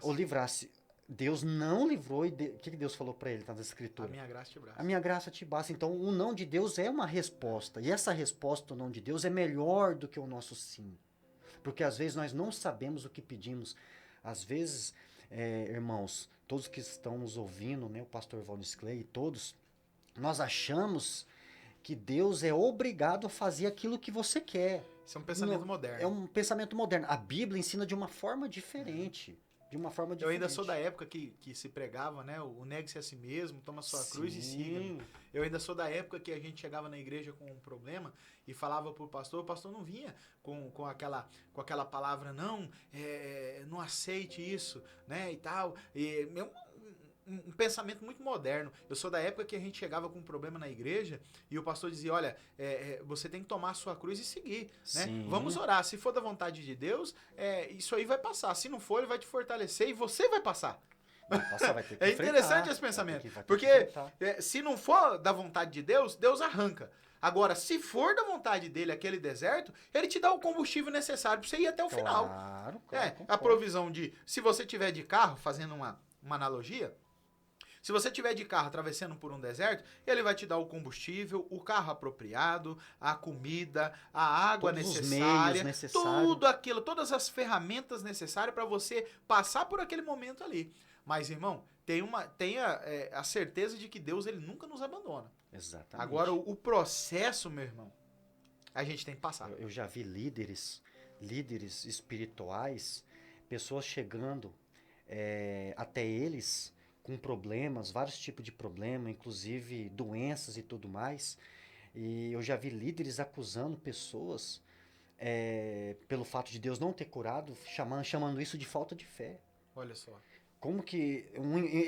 o livrasse. Deus não livrou, e o que Deus falou para ele, tá na escritura? A minha graça te basta. A minha graça te basta. Então, o não de Deus é uma resposta. E essa resposta, o não de Deus, é melhor do que o nosso sim. Porque às vezes nós não sabemos o que pedimos. Às vezes, irmãos, todos que estão nos ouvindo, né, o pastor Valnis Clay, todos, nós achamos que Deus é obrigado a fazer aquilo que você quer. Isso é um pensamento moderno. É um pensamento moderno. A Bíblia ensina de uma forma diferente. Eu ainda sou da época que se pregava, né? O negue-se a si mesmo, toma sua cruz e siga. Eu ainda sou da época que a gente chegava na igreja com um problema e falava pro pastor, o pastor não vinha com aquela palavra, não aceite isso, né? E tal. E um pensamento muito moderno. Eu sou da época que a gente chegava com um problema na igreja e o pastor dizia, olha, você tem que tomar a sua cruz e seguir, né? Vamos orar. Se for da vontade de Deus, isso aí vai passar. Se não for, ele vai te fortalecer e você vai passar. Vai ter que interessante esse pensamento. Porque se não for da vontade de Deus, Deus arranca. Agora, se for da vontade dele aquele deserto, ele te dá o combustível necessário para você ir até o final. Claro, a provisão de... Se você tiver de carro, fazendo uma analogia... Se você tiver de carro atravessando por um deserto, ele vai te dar o combustível, o carro apropriado, a comida, a água Todos os necessária, meios necessários. tudo aquilo, todas as ferramentas necessárias para você passar por aquele momento ali. Mas, irmão, tenha a certeza de que Deus ele nunca nos abandona. Exatamente. Agora, o processo, meu irmão, a gente tem que passar. Eu já vi líderes espirituais, pessoas chegando até eles com problemas, vários tipos de problemas, inclusive doenças e tudo mais. E eu já vi líderes acusando pessoas pelo fato de Deus não ter curado, chamando isso de falta de fé. Olha só. Como que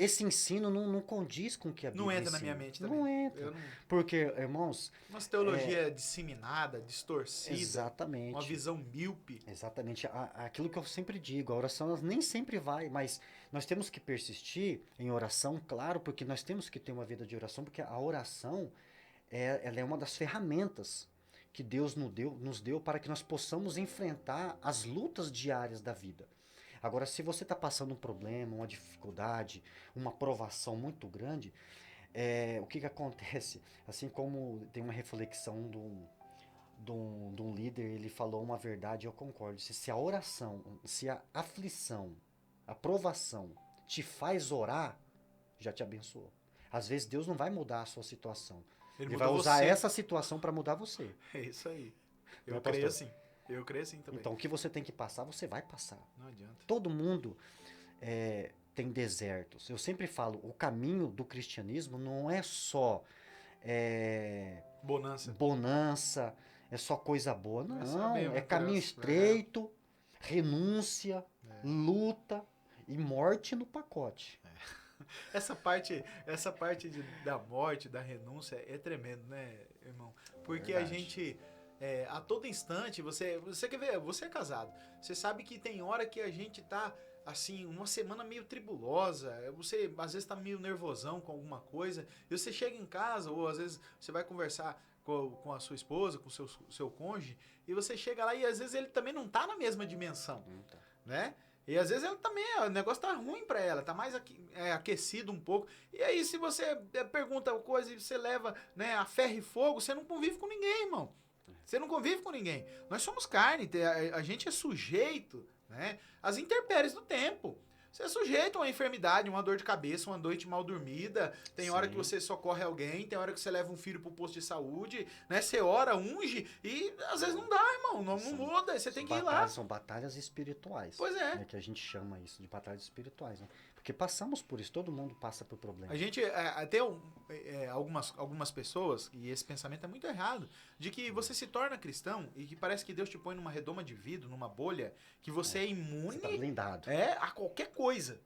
esse ensino não condiz com o que a Bíblia Não entra ensina. na minha mente também. Não entra. Eu não... Porque, irmãos... Nossa teologia disseminada, distorcida. Exatamente. Uma visão míope. Exatamente. Aquilo que eu sempre digo, a oração ela nem sempre vai, mas nós temos que persistir em oração, claro, porque nós temos que ter uma vida de oração, porque a oração ela é uma das ferramentas que Deus nos deu para que nós possamos enfrentar as lutas diárias da vida. Agora, se você está passando um problema, uma dificuldade, uma provação muito grande, o que acontece? Assim como tem uma reflexão de um líder, ele falou uma verdade, eu concordo. Se a oração, se a aflição, a provação te faz orar, já te abençoou. Às vezes Deus não vai mudar a sua situação. Ele vai usar essa situação para mudar você. É isso aí. Não Eu é, creio pastor? assim. Eu creio assim também. Então, o que você tem que passar, você vai passar. Não adianta. Todo mundo tem desertos. Eu sempre falo, o caminho do cristianismo não é só bonança, é só coisa boa. Não, é caminho estreito, renúncia, luta e morte no pacote. Essa parte da morte, da renúncia é tremendo, né, irmão? Porque Verdade. a gente... a todo instante, você quer ver, você é casado, você sabe que tem hora que a gente tá, assim, uma semana meio tribulosa, você às vezes tá meio nervosão com alguma coisa, e você chega em casa, ou às vezes você vai conversar com a sua esposa, com o seu cônjuge, e você chega lá e às vezes ele também não tá na mesma dimensão, né? E às vezes ela também, o negócio tá ruim pra ela, tá mais aquecido um pouco, e aí se você pergunta coisa e você leva, né, a ferro e fogo, você não convive com ninguém, irmão. Você não convive com ninguém. Nós somos carne, a gente é sujeito, né, às intempéries do tempo. Você é sujeito a uma enfermidade, uma dor de cabeça, uma noite mal dormida. Tem hora que você socorre alguém, tem hora que você leva um filho pro posto de saúde, né? Você ora, unge e às vezes não dá, irmão. Não muda, você tem que ir lá. São batalhas espirituais. Pois é. Né, que a gente chama isso de batalhas espirituais. Né? Porque passamos por isso, todo mundo passa por problemas. A gente tem algumas pessoas, e esse pensamento é muito errado, de que você se torna cristão e que parece que Deus te põe numa redoma de vidro, numa bolha, que você é imune Você tá blindado. a qualquer coisa.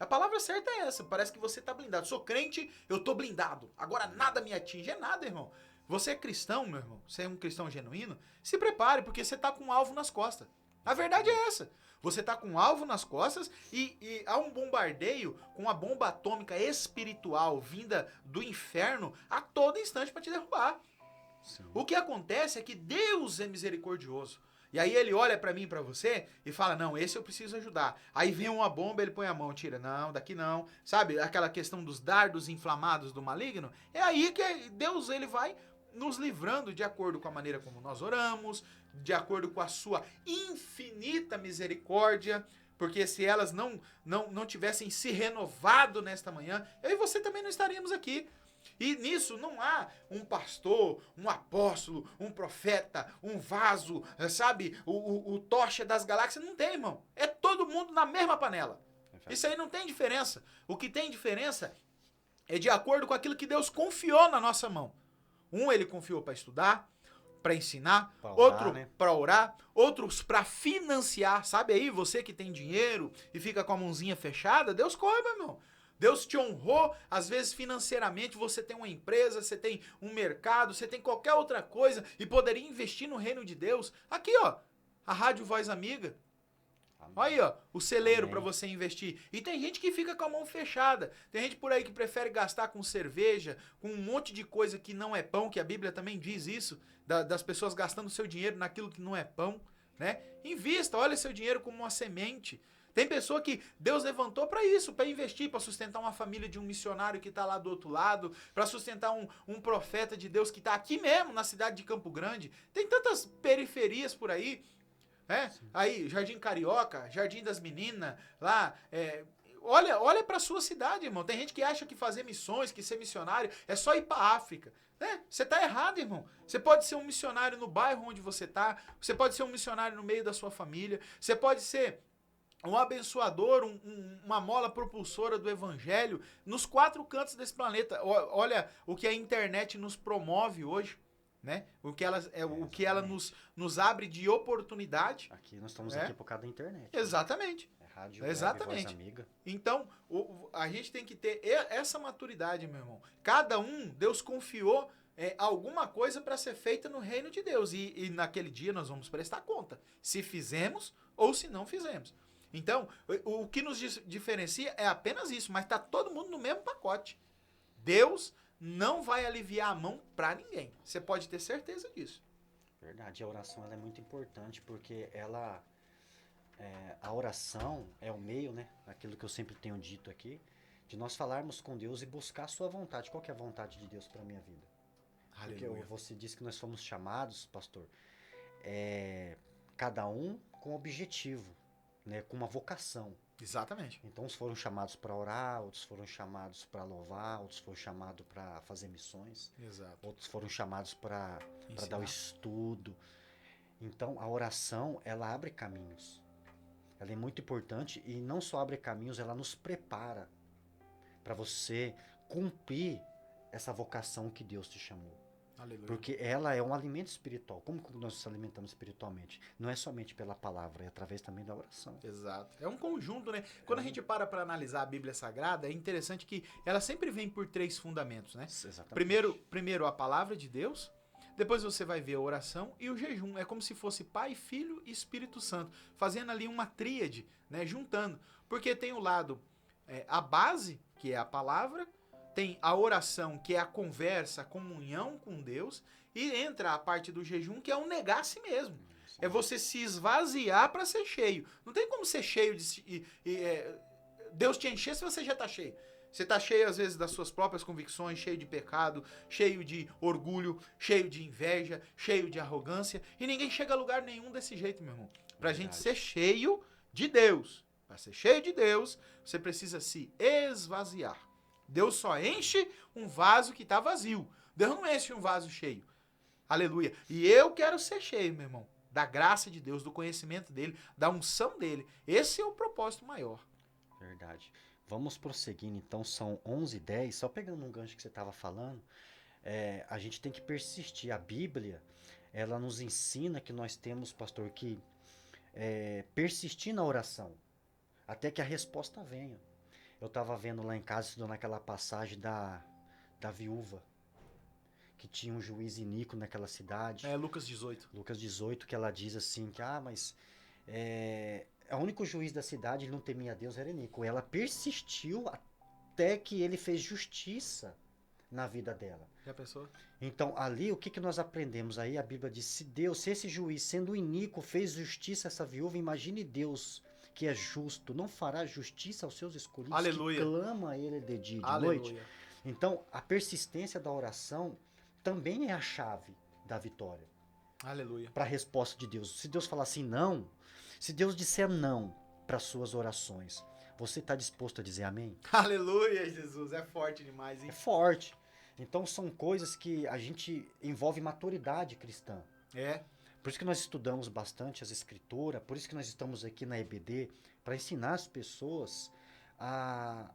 A palavra certa é essa, parece que você tá blindado. Sou crente, eu tô blindado. Agora nada me atinge. É nada, irmão. Você é cristão, meu irmão, você é um cristão genuíno, se prepare, porque você tá com um alvo nas costas. A verdade é essa. Você tá com um alvo nas costas e há um bombardeio com uma bomba atômica espiritual vinda do inferno a todo instante para te derrubar. Sim. O que acontece é que Deus é misericordioso. E aí ele olha para mim e pra você e fala, não, esse eu preciso ajudar. Aí vem uma bomba, ele põe a mão, tira, não, daqui não. Sabe, aquela questão dos dardos inflamados do maligno? É aí que Deus ele vai nos livrando de acordo com a maneira como nós oramos, de acordo com a sua infinita misericórdia, porque se elas não tivessem se renovado nesta manhã, eu e você também não estaríamos aqui. E nisso não há um pastor, um apóstolo, um profeta, um vaso, sabe, o tocha das galáxias, não tem, irmão. É todo mundo na mesma panela. Isso aí não tem diferença. O que tem diferença é de acordo com aquilo que Deus confiou na nossa mão. Um ele confiou para estudar, para ensinar, outro para orar, outros para financiar. Sabe aí, você que tem dinheiro e fica com a mãozinha fechada, Deus cobre, meu irmão. Deus te honrou, às vezes financeiramente, você tem uma empresa, você tem um mercado, você tem qualquer outra coisa e poderia investir no reino de Deus. Aqui, ó, a Rádio Voz Amiga. Olha aí, ó, o celeiro para você investir. E tem gente que fica com a mão fechada. Tem gente por aí que prefere gastar com cerveja, com um monte de coisa que não é pão, que a Bíblia também diz isso, das pessoas gastando seu dinheiro naquilo que não é pão, né? Invista, olha seu dinheiro como uma semente. Tem pessoa que Deus levantou para isso, para investir, para sustentar uma família de um missionário que está lá do outro lado, para sustentar um profeta de Deus que está aqui mesmo, na cidade de Campo Grande. Tem tantas periferias por aí, né? Aí, Jardim Carioca, Jardim das Meninas, lá, olha para sua cidade, irmão. Tem gente que acha que fazer missões, que ser missionário, é só ir para África. Né? Você tá errado, irmão. Você pode ser um missionário no bairro onde você tá, você pode ser um missionário no meio da sua família, você pode ser um abençoador, uma mola propulsora do evangelho nos 4 cantos desse planeta. Olha o que a internet nos promove hoje, né? O que ela nos abre de oportunidade. Aqui nós estamos aqui por causa da internet. Exatamente. Né? Rádio, exatamente. Web, Voz Amiga. Então, a gente tem que ter essa maturidade, meu irmão. Cada um, Deus confiou alguma coisa para ser feita no reino de Deus. E naquele dia nós vamos prestar conta. Se fizemos ou se não fizemos. Então, o que nos diferencia é apenas isso, mas está todo mundo no mesmo pacote. Deus não vai aliviar a mão para ninguém. Você pode ter certeza disso. Verdade, a oração ela é muito importante porque a oração é o meio, né? Aquilo que eu sempre tenho dito aqui, de nós falarmos com Deus e buscar a sua vontade. Qual que é a vontade de Deus para a minha vida? Aleluia. Porque você disse que nós fomos chamados, pastor, cada um com objetivo. Né, com uma vocação. Exatamente. Então, uns foram chamados para orar, outros foram chamados para louvar, outros foram chamados para fazer missões. Exato. Outros foram chamados para dar o estudo. Então, a oração, ela abre caminhos. Ela é muito importante e não só abre caminhos, ela nos prepara para você cumprir essa vocação que Deus te chamou. Aleluia. Porque ela é um alimento espiritual. Como nós nos alimentamos espiritualmente? Não é somente pela palavra, é através também da oração. Exato. É um conjunto, né? Quando a gente para analisar a Bíblia Sagrada, é interessante que ela sempre vem por 3 fundamentos, né? Exatamente. Primeiro a palavra de Deus, depois você vai ver a oração e o jejum. É como se fosse Pai, Filho e Espírito Santo, fazendo ali uma tríade, né? Juntando. Porque tem o lado, a base, que é a palavra, tem a oração, que é a conversa, a comunhão com Deus, e entra a parte do jejum, que é um negar a si mesmo. É você se esvaziar para ser cheio. Não tem como ser cheio Deus te encher se você já está cheio. Você está cheio, às vezes, das suas próprias convicções, cheio de pecado, cheio de orgulho, cheio de inveja, cheio de arrogância, e ninguém chega a lugar nenhum desse jeito, meu irmão. Para a gente ser cheio de Deus, para ser cheio de Deus, você precisa se esvaziar. Deus só enche um vaso que está vazio. Deus não enche um vaso cheio. Aleluia. E eu quero ser cheio, meu irmão. Da graça de Deus, do conhecimento dele, da unção dele. Esse é o propósito maior. Verdade. Vamos prosseguindo, então, são 11h10. Só pegando um gancho que você estava falando, a gente tem que persistir. A Bíblia, ela nos ensina que nós temos, pastor, que persistir na oração, até que a resposta venha. Eu estava vendo lá em casa, estudando aquela passagem da viúva, que tinha um juiz iníquo naquela cidade. Lucas 18. Lucas 18, que ela diz assim, que mas o único juiz da cidade, ele não temia a Deus, era iníquo. Ela persistiu até que ele fez justiça na vida dela. Já pensou? Então, ali, o que nós aprendemos aí? A Bíblia diz, se esse juiz, sendo iníquo, fez justiça a essa viúva, imagine Deus, que é justo, não fará justiça aos seus escolhidos, aleluia, que clama a ele de dia e de aleluia, noite. Então, a persistência da oração também é a chave da vitória. Aleluia. Para a resposta de Deus. Se Deus falar assim, não, se Deus disser não para suas orações, você está disposto a dizer amém? Aleluia, Jesus, é forte demais, hein? É forte. Então, são coisas que a gente envolve maturidade cristã. Por isso que nós estudamos bastante as escrituras, por isso que nós estamos aqui na EBD, para ensinar as pessoas a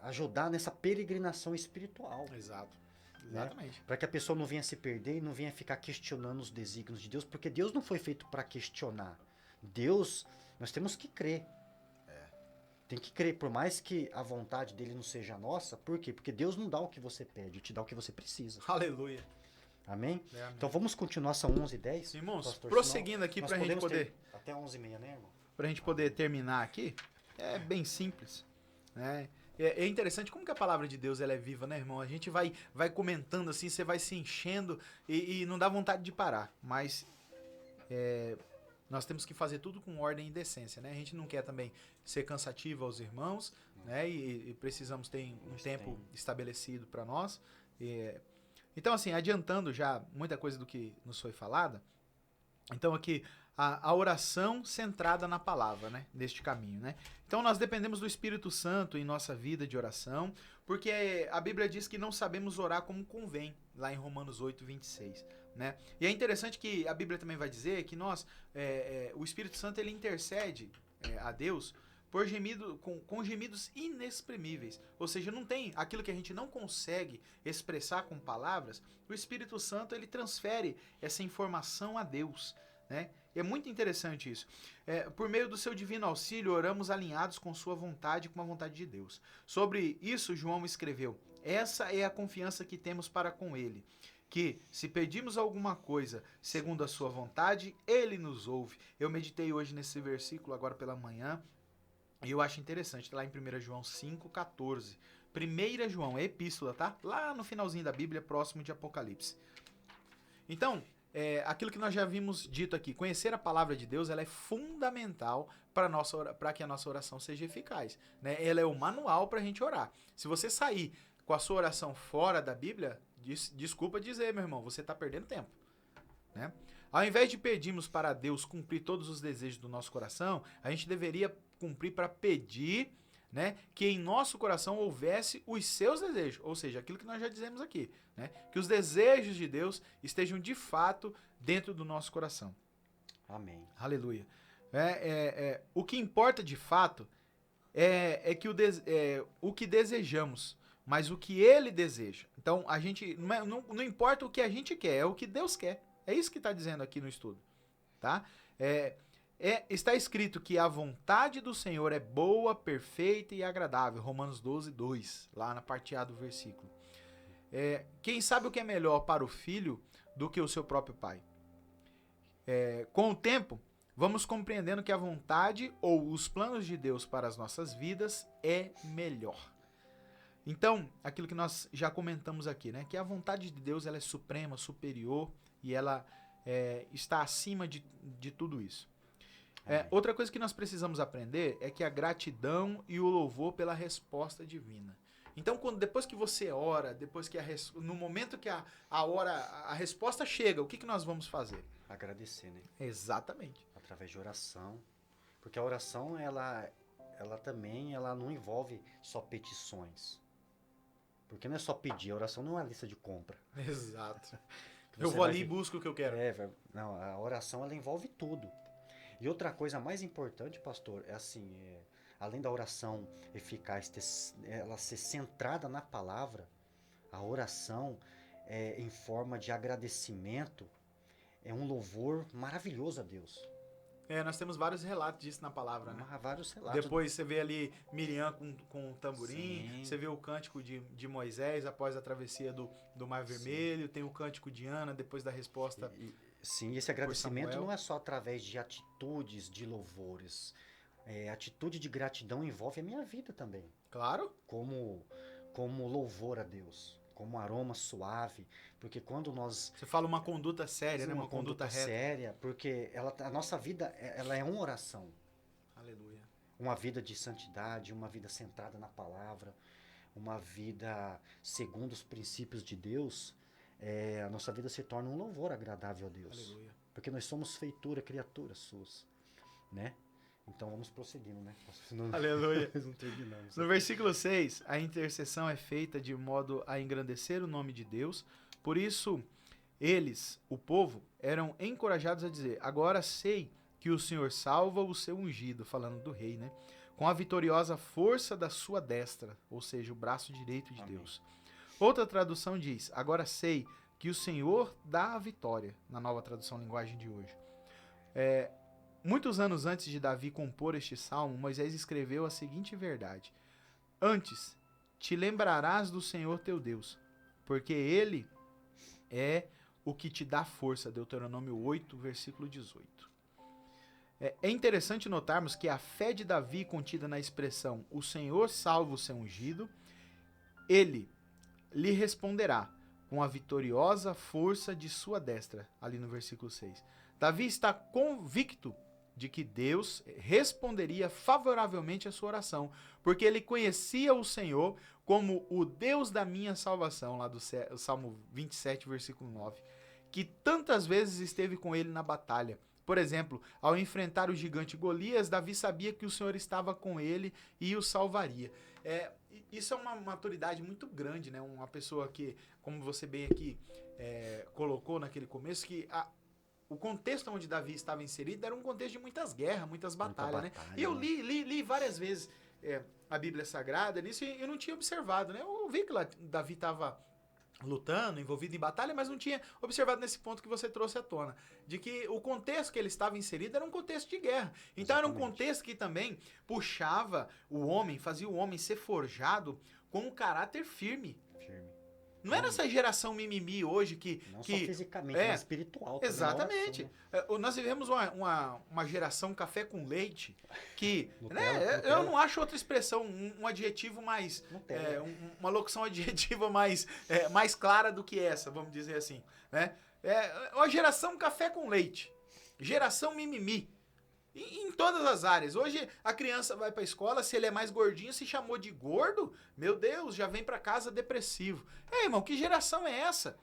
ajudar nessa peregrinação espiritual. Exato. Exatamente. Né? Para que a pessoa não venha se perder e não venha ficar questionando os desígnios de Deus, porque Deus não foi feito para questionar. Deus, nós temos que crer. Tem que crer, por mais que a vontade dele não seja nossa. Por quê? Porque Deus não dá o que você pede, ele te dá o que você precisa. Aleluia. Amém? Amém. Então vamos continuar, são 11h10. Irmãos, pastor, prosseguindo aqui pra gente poder... Até 11h30, né, irmão? Pra gente poder terminar aqui, é bem simples, né? É interessante como que a palavra de Deus ela é viva, né, irmão? A gente vai comentando assim, você vai se enchendo e não dá vontade de parar. Mas nós temos que fazer tudo com ordem e decência, né? A gente não quer também ser cansativo aos irmãos, né? E precisamos ter um tempo estabelecido para nós. Então, assim, adiantando já muita coisa do que nos foi falada, então aqui a oração centrada na palavra, né? Neste caminho, né? Então nós dependemos do Espírito Santo em nossa vida de oração, porque a Bíblia diz que não sabemos orar como convém, lá em Romanos 8, 26, né? E é interessante que a Bíblia também vai dizer que o Espírito Santo ele intercede a Deus por com gemidos inexprimíveis. Ou seja, não tem aquilo que a gente não consegue expressar com palavras, o Espírito Santo ele transfere essa informação a Deus, né? E é muito interessante isso. Por meio do seu divino auxílio, oramos alinhados com sua vontade e com a vontade de Deus. Sobre isso, João escreveu: essa é a confiança que temos para com ele, que, se pedimos alguma coisa segundo a sua vontade, ele nos ouve. Eu meditei hoje nesse versículo, agora pela manhã, e eu acho interessante, lá em 1 João 5,14. 1 João, é epístola, tá? Lá no finalzinho da Bíblia, próximo de Apocalipse. Então, aquilo que nós já vimos dito aqui, conhecer a palavra de Deus, ela é fundamental para que a nossa oração seja eficaz, né? Ela é o manual para a gente orar. Se você sair com a sua oração fora da Bíblia, desculpa dizer, meu irmão, você está perdendo tempo, né? Ao invés de pedirmos para Deus cumprir todos os desejos do nosso coração, a gente deveria cumprir para pedir, né, que em nosso coração houvesse os seus desejos, ou seja, aquilo que nós já dizemos aqui, né, que os desejos de Deus estejam de fato dentro do nosso coração. Amém. Aleluia. O que importa de fato é que o que desejamos, mas o que Ele deseja. Então, a gente não importa o que a gente quer, é o que Deus quer. É isso que está dizendo aqui no estudo, tá? Está escrito que a vontade do Senhor é boa, perfeita e agradável. Romanos 12, 2, lá na parte A do versículo. Quem sabe o que é melhor para o filho do que o seu próprio pai? Com o tempo, vamos compreendendo que a vontade ou os planos de Deus para as nossas vidas é melhor. Então, aquilo que nós já comentamos aqui, né? Que a vontade de Deus ela é suprema, superior e ela está acima de tudo isso. Outra coisa que nós precisamos aprender é que a gratidão e o louvor pela resposta divina. Então, depois que você ora, depois que no momento que a resposta chega, o que nós vamos fazer? Agradecer, né? Exatamente. Através de oração. Porque a oração, ela também não envolve só petições. Porque não é só pedir, a oração não é uma lista de compra. Exato. Eu vou ali e busco o que eu quero. Não, a oração ela envolve tudo. E outra coisa mais importante, pastor, além da oração eficaz, ela ser centrada na palavra, a oração em forma de agradecimento é um louvor maravilhoso a Deus. Nós temos vários relatos disso na palavra, né? Vários relatos. Depois você vê ali Miriam com o tamborim, sim. Você vê o cântico de Moisés após a travessia do Mar Vermelho, sim. Tem o cântico de Ana depois da resposta. Sim, esse agradecimento não é só através de atitudes de louvores. Atitude de gratidão envolve a minha vida também. Claro. Como louvor a Deus. Como aroma suave, porque quando nós... Você fala uma conduta séria, né? Uma conduta reta. Séria, porque a nossa vida, ela é uma oração. Aleluia. Uma vida de santidade, uma vida centrada na palavra, uma vida segundo os princípios de Deus, a nossa vida se torna um louvor agradável a Deus. Aleluia. Porque nós somos feitura, criaturas suas, né? Então vamos prosseguindo, né? Aleluia. Nós não terminamos. No versículo 6, a intercessão é feita de modo a engrandecer o nome de Deus. Por isso, eles, o povo, eram encorajados a dizer: agora sei que o Senhor salva o seu ungido, falando do rei, né? Com a vitoriosa força da sua destra, ou seja, o braço direito de Amém. Deus. Outra tradução diz: agora sei que o Senhor dá a vitória, na nova tradução linguagem de hoje. Muitos anos antes de Davi compor este salmo, Moisés escreveu a seguinte verdade: antes te lembrarás do Senhor teu Deus, porque Ele é o que te dá força. Deuteronômio 8, versículo 18. É interessante notarmos que a fé de Davi contida na expressão o Senhor salva o seu ungido, Ele lhe responderá com a vitoriosa força de sua destra, ali no versículo 6. Davi está convicto de que Deus responderia favoravelmente à sua oração, porque ele conhecia o Senhor como o Deus da minha salvação, lá do Salmo 27, versículo 9, que tantas vezes esteve com ele na batalha. Por exemplo, ao enfrentar o gigante Golias, Davi sabia que o Senhor estava com ele e o salvaria. Isso é uma maturidade muito grande, né? Uma pessoa que, como você bem aqui colocou naquele começo, que o contexto onde Davi estava inserido era um contexto de muitas guerras, muitas batalhas, né? E eu li várias vezes a Bíblia Sagrada nisso e eu não tinha observado, né? Eu vi que lá Davi estava lutando, envolvido em batalha, mas não tinha observado nesse ponto que você trouxe à tona, de que o contexto que ele estava inserido era um contexto de guerra. Então Exatamente. Era um contexto que também puxava o homem, fazia o homem ser forjado com um caráter firme. Não era essa geração mimimi hoje que... Não só fisicamente, mas espiritual também. Exatamente. Nossa, nós vivemos uma geração café com leite que... Nutella. Eu não acho outra expressão, um adjetivo mais... uma locução adjetiva mais clara do que essa, vamos dizer assim. Né? Uma geração café com leite. Geração mimimi. Em todas as áreas. Hoje a criança vai pra escola, se ele é mais gordinho, se chamou de gordo, meu Deus, já vem pra casa depressivo. Irmão, que geração é essa?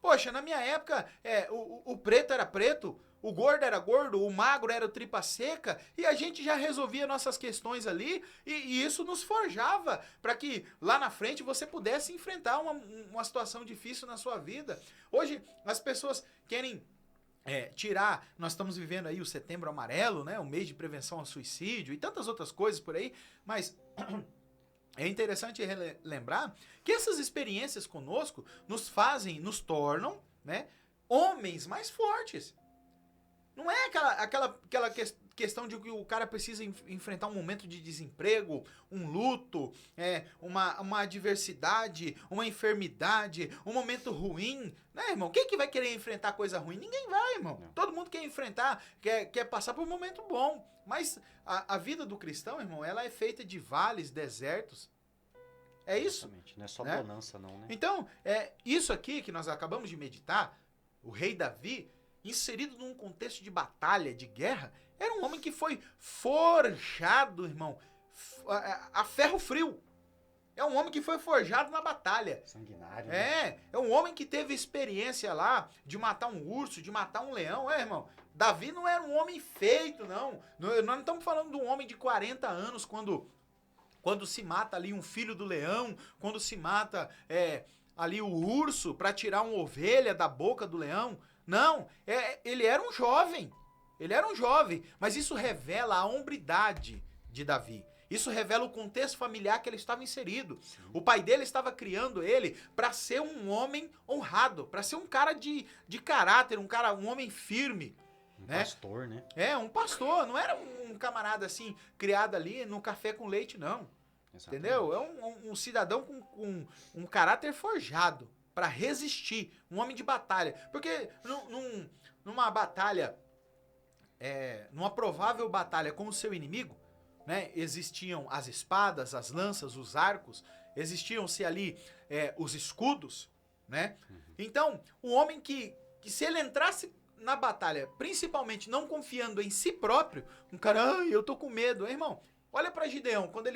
Poxa, na minha época, o preto era preto, o gordo era gordo, o magro era o tripa seca, e a gente já resolvia nossas questões ali, e isso nos forjava para que lá na frente você pudesse enfrentar uma situação difícil na sua vida. Hoje as pessoas querem... nós estamos vivendo aí o Setembro Amarelo, né, o mês de prevenção ao suicídio e tantas outras coisas por aí, mas é interessante lembrar que essas experiências conosco nos tornam, né, homens mais fortes. Não é aquela questão de que o cara precisa enfrentar um momento de desemprego, um luto, uma adversidade, uma enfermidade, um momento ruim, né, irmão? Quem que vai querer enfrentar coisa ruim? Ninguém vai, irmão. Não. Todo mundo quer enfrentar, quer passar por um momento bom. Mas a vida do cristão, irmão, ela é feita de vales, desertos. É isso. Exatamente. Não é só bonança, não, né? Então, isso aqui que nós acabamos de meditar, o rei Davi, inserido num contexto de batalha, de guerra, era um homem que foi forjado, irmão, a ferro frio. É um homem que foi forjado na batalha. Sanguinário. Né? É um homem que teve experiência lá de matar um urso, de matar um leão. Irmão, Davi não era um homem feito, não. Nós não estamos falando de um homem de 40 anos quando se mata ali um filho do leão, quando se mata ali o urso para tirar uma ovelha da boca do leão. Não, ele era um jovem. Ele era um jovem, mas isso revela a hombridade de Davi. Isso revela o contexto familiar que ele estava inserido. Sim. O pai dele estava criando ele para ser um homem honrado, para ser um cara de caráter, um homem firme. Um pastor, né? Um pastor, não era um camarada assim, criado ali no café com leite, não. Exatamente. Entendeu? É um cidadão com um caráter forjado para resistir, um homem de batalha. Porque numa batalha, numa provável batalha com o seu inimigo, né, existiam as espadas, as lanças, os arcos, existiam-se ali os escudos, né? Uhum. Então, o homem que se ele entrasse na batalha, principalmente não confiando em si próprio, um cara, eu tô com medo, irmão. Olha para Gideão, quando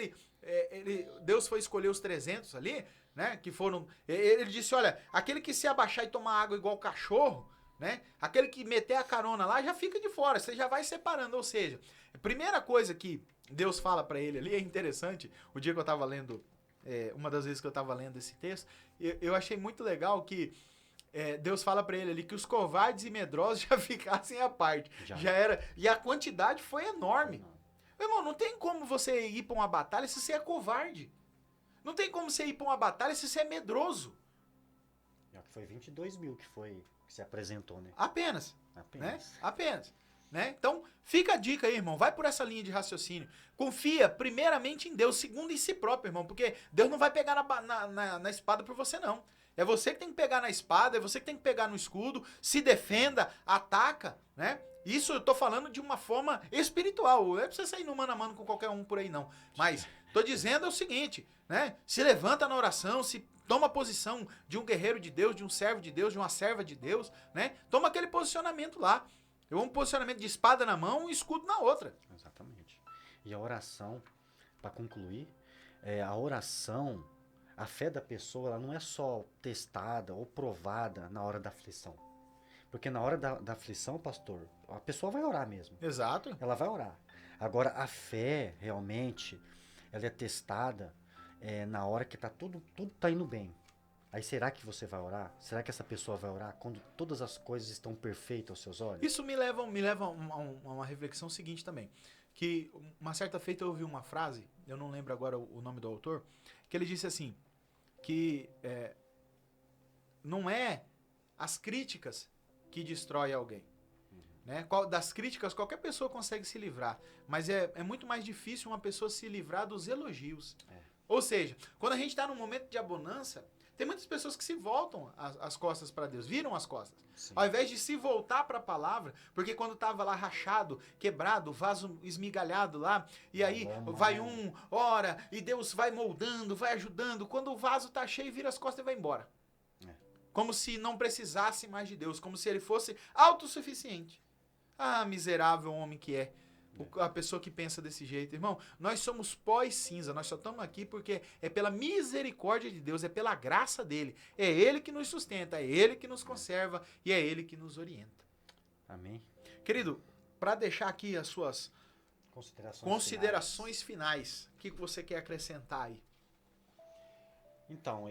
Deus foi escolher os 300 ali, né, que foram, ele disse, olha, aquele que se abaixar e tomar água igual cachorro, né, aquele que meter a carona lá, já fica de fora, você já vai separando, ou seja, a primeira coisa que Deus fala para ele ali, é interessante, o dia que eu tava lendo, uma das vezes que eu tava lendo esse texto, eu achei muito legal que Deus fala para ele ali que os covardes e medrosos já ficassem à parte, já era, e a quantidade foi enorme. Meu irmão, não tem como você ir para uma batalha se você é covarde. Não tem como você ir para uma batalha se você é medroso. Foi 22 mil que se apresentou, né? Apenas. Né? Apenas. Né? Então, fica a dica aí, irmão. Vai por essa linha de raciocínio. Confia primeiramente em Deus, segundo em si próprio, irmão. Porque Deus não vai pegar na espada por você, não. É você que tem que pegar na espada, é você que tem que pegar no escudo, se defenda, ataca, né? Isso eu tô falando de uma forma espiritual. Não é pra você sair no mano a mano com qualquer um por aí, não. Mas tô dizendo o seguinte, né? Se levanta na oração, se toma a posição de um guerreiro de Deus, de um servo de Deus, de uma serva de Deus, né? Toma aquele posicionamento lá. Eu amo um posicionamento de espada na mão e escudo na outra. Exatamente. E a oração, para concluir, a oração, a fé da pessoa, ela não é só testada ou provada na hora da aflição. Porque na hora da aflição, pastor, a pessoa vai orar mesmo. Exato. Ela vai orar. Agora, a fé, realmente, ela é testada na hora que tudo tá indo bem. Aí será que você vai orar? Será que essa pessoa vai orar quando todas as coisas estão perfeitas aos seus olhos? Isso me leva a uma reflexão seguinte também. Que uma certa feita eu ouvi uma frase, eu não lembro agora o nome do autor, que ele disse assim, que não é as críticas que destrói alguém. Né? Das críticas qualquer pessoa consegue se livrar, mas é muito mais difícil uma pessoa se livrar dos elogios. Ou seja, quando a gente está num momento de abundância, tem muitas pessoas que se voltam as costas para Deus, viram as costas. Sim. Ao invés de se voltar para a palavra, porque quando estava lá rachado, quebrado, vaso esmigalhado lá, e aí vai ora, e Deus vai moldando, vai ajudando. Quando o vaso está cheio, vira as costas e vai embora. Como se não precisasse mais de Deus, como se ele fosse autossuficiente. Ah, miserável homem que é. A pessoa que pensa desse jeito. Irmão, nós somos pó e cinza. Nós só estamos aqui porque é pela misericórdia de Deus, é pela graça dele. É ele que nos sustenta, é ele que nos conserva e é ele que nos orienta. Amém. Querido, para deixar aqui as suas considerações finais, o que você quer acrescentar aí? Então,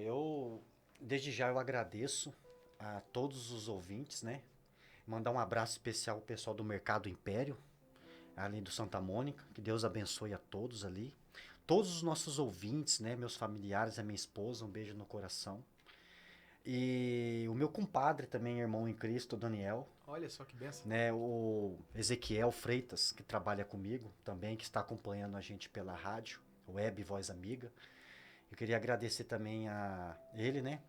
desde já eu agradeço a todos os ouvintes, né? Mandar um abraço especial ao pessoal do Mercado Império, ali do Santa Mônica, que Deus abençoe a todos ali. Todos os nossos ouvintes, né, meus familiares, a minha esposa, um beijo no coração. E o meu compadre também, irmão em Cristo, Daniel. Olha só que benção. Né, o Ezequiel Freitas, que trabalha comigo também, que está acompanhando a gente pela rádio, Web Voz Amiga. Eu queria agradecer também a ele, né?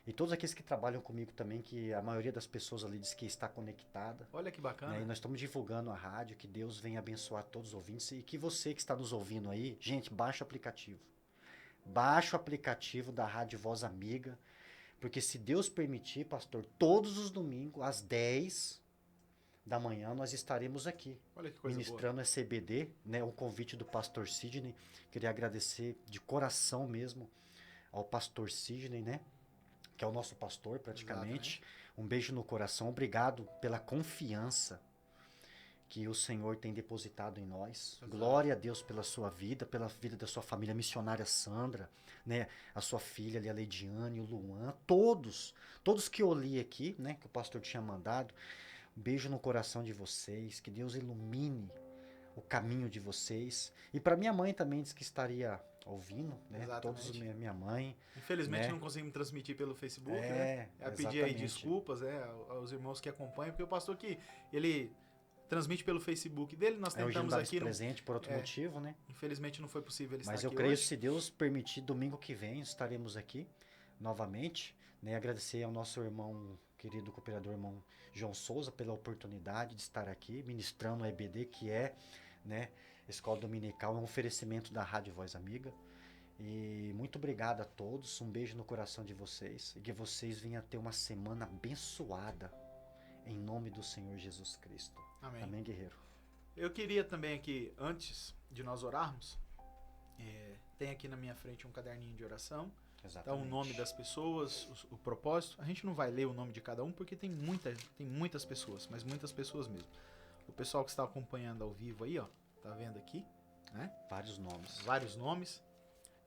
E todos aqueles que trabalham comigo também, que a maioria das pessoas ali diz que está conectada. Olha que bacana. Né? E nós estamos divulgando a rádio, que Deus venha abençoar todos os ouvintes. E que você que está nos ouvindo aí, gente, baixa o aplicativo. Baixa o aplicativo da Rádio Voz Amiga. Porque se Deus permitir, pastor, todos os domingos, às 10 da manhã, nós estaremos aqui. Olha que coisa ministrando boa. esse EBD, né? O convite do pastor Sidney. Queria agradecer de coração mesmo ao pastor Sidney, né? Que é o nosso pastor praticamente. Exatamente. Um beijo no coração. Obrigado pela confiança que o Senhor tem depositado em nós. Exato. Glória a Deus pela sua vida, pela vida da sua família missionária Sandra, né? A sua filha ali, a Leidiane, o Luan, todos que eu li aqui, né? Que o pastor tinha mandado. Um beijo no coração de vocês. Que Deus ilumine o caminho de vocês. E para minha mãe também disse que estaria ouvindo, né? Exatamente. Todos minha mãe. Infelizmente né? não conseguimos transmitir pelo Facebook, né? Pedir aí desculpas, aos irmãos que acompanham, porque o pastor que ele transmite pelo Facebook dele, nós tentamos aqui presente por outro motivo, né? Infelizmente não foi possível ele estar aqui. Mas eu creio que se Deus permitir, domingo que vem estaremos aqui novamente, né? Agradecer ao nosso irmão, querido cooperador, irmão João Souza, pela oportunidade de estar aqui ministrando o EBD, que é, né, Escola Dominical, é um oferecimento da Rádio Voz Amiga. E muito obrigado a todos, um beijo no coração de vocês e que vocês venham ter uma semana abençoada em nome do Senhor Jesus Cristo. Amém. Amém, guerreiro. Eu queria também aqui, antes de nós orarmos, tem aqui na minha frente um caderninho de oração. Exatamente. Tá o nome das pessoas, o propósito. A gente não vai ler o nome de cada um porque tem muitas pessoas, mas muitas pessoas mesmo. O pessoal que está acompanhando ao vivo aí, ó, tá vendo aqui, né? Vários nomes.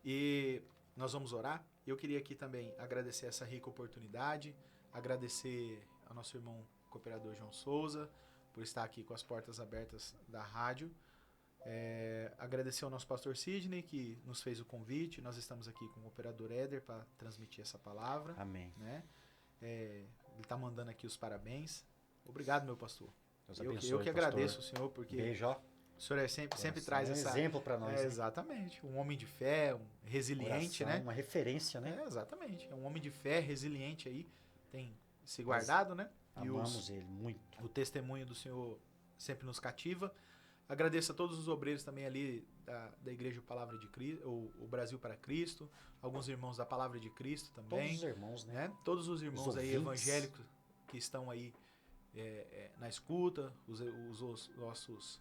E nós vamos orar. Eu queria aqui também agradecer essa rica oportunidade, agradecer ao nosso irmão cooperador João Souza por estar aqui com as portas abertas da rádio. Agradecer ao nosso pastor Sidney, que nos fez o convite. Nós estamos aqui com o operador Éder para transmitir essa palavra. Amém. Né? Ele está mandando aqui os parabéns. Obrigado, meu pastor. Deus abençoe, eu que pastor. agradeço o senhor, porque beijo, ó. O senhor sempre traz essa... exemplo para nós. Né? Exatamente. Um homem de fé, um resiliente, Oração, né? Uma referência, né? Exatamente. É um homem de fé, resiliente aí. Tem se guardado, né? Amamos ele muito. O testemunho do senhor sempre nos cativa. Agradeço a todos os obreiros também ali da Igreja Palavra de Cristo, o Brasil para Cristo, alguns irmãos da Palavra de Cristo também. Todos os irmãos, né? Todos os irmãos aí evangélicos que estão aí na escuta, os nossos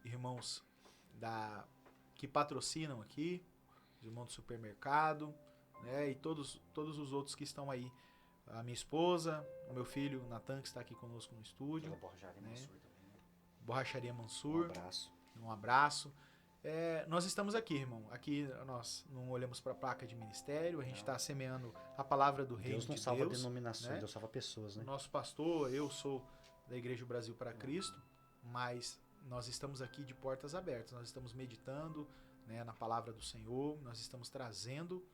irmãos que patrocinam aqui, os irmãos do supermercado, né, e todos os outros que estão aí. A minha esposa, o meu filho Natan, que está aqui conosco no estúdio. Borracharia Mansur também. Borracharia Mansur. Um abraço. Um abraço. Nós estamos aqui, irmão. Aqui nós não olhamos para a placa de ministério, a gente está semeando a palavra do reino de Deus. Deus não salva denominações, né? Deus salva pessoas, né? O nosso pastor, eu sou da Igreja Brasil para Cristo, mas nós estamos aqui de portas abertas, nós estamos meditando, né, na palavra do Senhor, nós estamos trazendo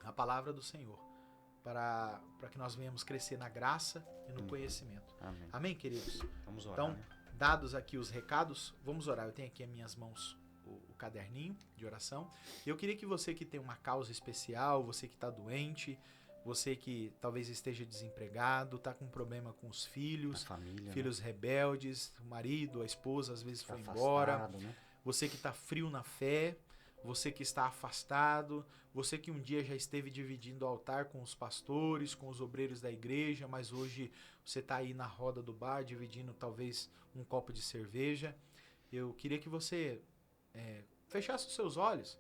a palavra do Senhor para que nós venhamos crescer na graça e no conhecimento. Amém. Amém, queridos? Vamos orar, então, né? dados aqui os recados, vamos orar. Eu tenho aqui em minhas mãos o caderninho de oração. Eu queria que você que tem uma causa especial, você que está doente, você que talvez esteja desempregado, está com problema com os filhos, família, filhos, né, rebeldes, o marido, a esposa às vezes foi afastado, embora, né? Você que está frio na fé, você que está afastado, você que um dia já esteve dividindo o altar com os pastores, com os obreiros da igreja, mas hoje você está aí na roda do bar, dividindo talvez um copo de cerveja. Eu queria que você fechasse os seus olhos,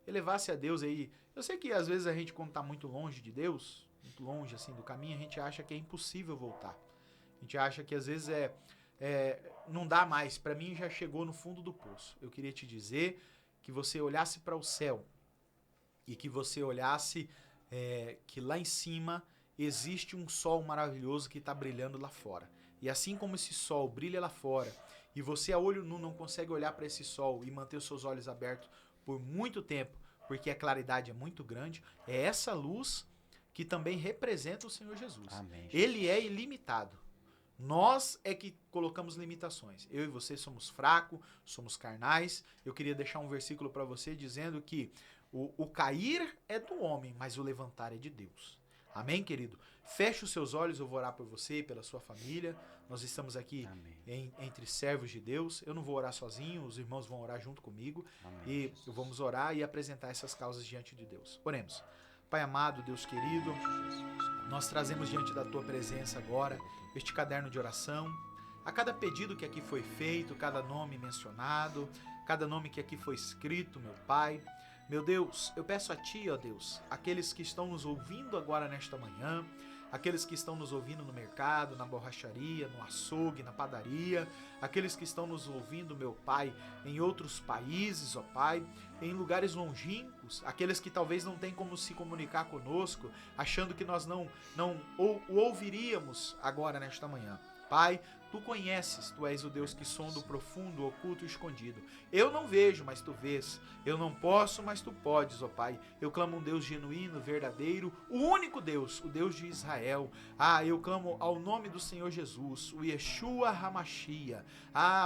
elevasse a Deus aí. Eu sei que às vezes a gente, quando está muito longe de Deus, muito longe assim do caminho, a gente acha que é impossível voltar. A gente acha que às vezes não dá mais. Para mim já chegou no fundo do poço. Eu queria te dizer que você olhasse para o céu e que você olhasse que lá em cima existe um sol maravilhoso que está brilhando lá fora. E assim como esse sol brilha lá fora e você a olho nu não consegue olhar para esse sol e manter os seus olhos abertos por muito tempo, porque a claridade é muito grande, é essa luz que também representa o Senhor Jesus. Amém, Jesus. Ele é ilimitado. Nós é que colocamos limitações. Eu e você somos fracos, somos carnais. Eu queria deixar um versículo para você dizendo que o cair é do homem, mas o levantar é de Deus. Amém, querido? Feche os seus olhos, eu vou orar por você e pela sua família. Nós estamos aqui entre servos de Deus. Eu não vou orar sozinho, os irmãos vão orar junto comigo. Amém, e Jesus. Vamos orar e apresentar essas causas diante de Deus. Oremos. Pai amado, Deus querido, nós trazemos diante da tua presença agora este caderno de oração, a cada pedido que aqui foi feito, cada nome mencionado, cada nome que aqui foi escrito, meu Pai. Meu Deus, eu peço a Ti, ó Deus, aqueles que estão nos ouvindo agora nesta manhã, aqueles que estão nos ouvindo no mercado, na borracharia, no açougue, na padaria, aqueles que estão nos ouvindo, meu Pai, em outros países, ó Pai, em lugares longínquos, aqueles que talvez não têm como se comunicar conosco, achando que nós não o ouviríamos agora nesta manhã. Pai, Tu conheces, Tu és o Deus que sonda o profundo, o oculto e o escondido. Eu não vejo, mas Tu vês. Eu não posso, mas Tu podes, ó Pai. Eu clamo um Deus genuíno, verdadeiro, o único Deus, o Deus de Israel. Eu clamo ao nome do Senhor Jesus, o Yeshua HaMashiach.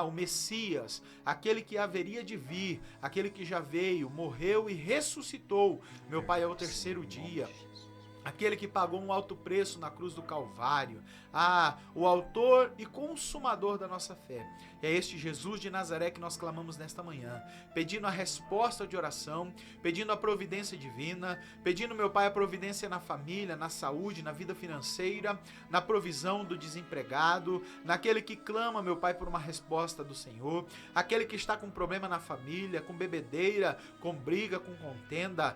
O Messias, aquele que haveria de vir, aquele que já veio, morreu e ressuscitou, meu Pai, ao terceiro dia. Aquele que pagou um alto preço na cruz do Calvário. O autor e consumador da nossa fé. É este Jesus de Nazaré que nós clamamos nesta manhã, pedindo a resposta de oração, pedindo a providência divina, pedindo, meu Pai, a providência na família, na saúde, na vida financeira, na provisão do desempregado, naquele que clama, meu Pai, por uma resposta do Senhor, aquele que está com problema na família, com bebedeira, com briga, com contenda.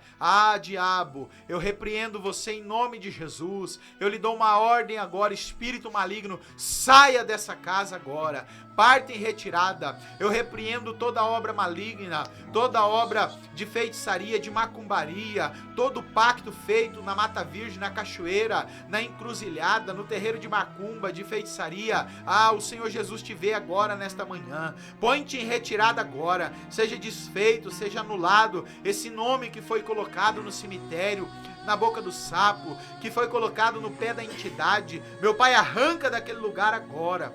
Diabo, eu repreendo você em nome de Jesus. Eu lhe dou uma ordem agora, espírito maligno, saia dessa casa agora, parta em retirada. Eu repreendo toda obra maligna, toda obra de feitiçaria, de macumbaria, todo pacto feito na Mata Virgem, na cachoeira, na encruzilhada, no terreiro de macumba, de feitiçaria. O Senhor Jesus te vê agora nesta manhã. Põe-te em retirada agora, seja desfeito, seja anulado esse nome que foi colocado no cemitério, na boca do sapo, que foi colocado no pé da entidade. Meu Pai, arranca daquele lugar agora.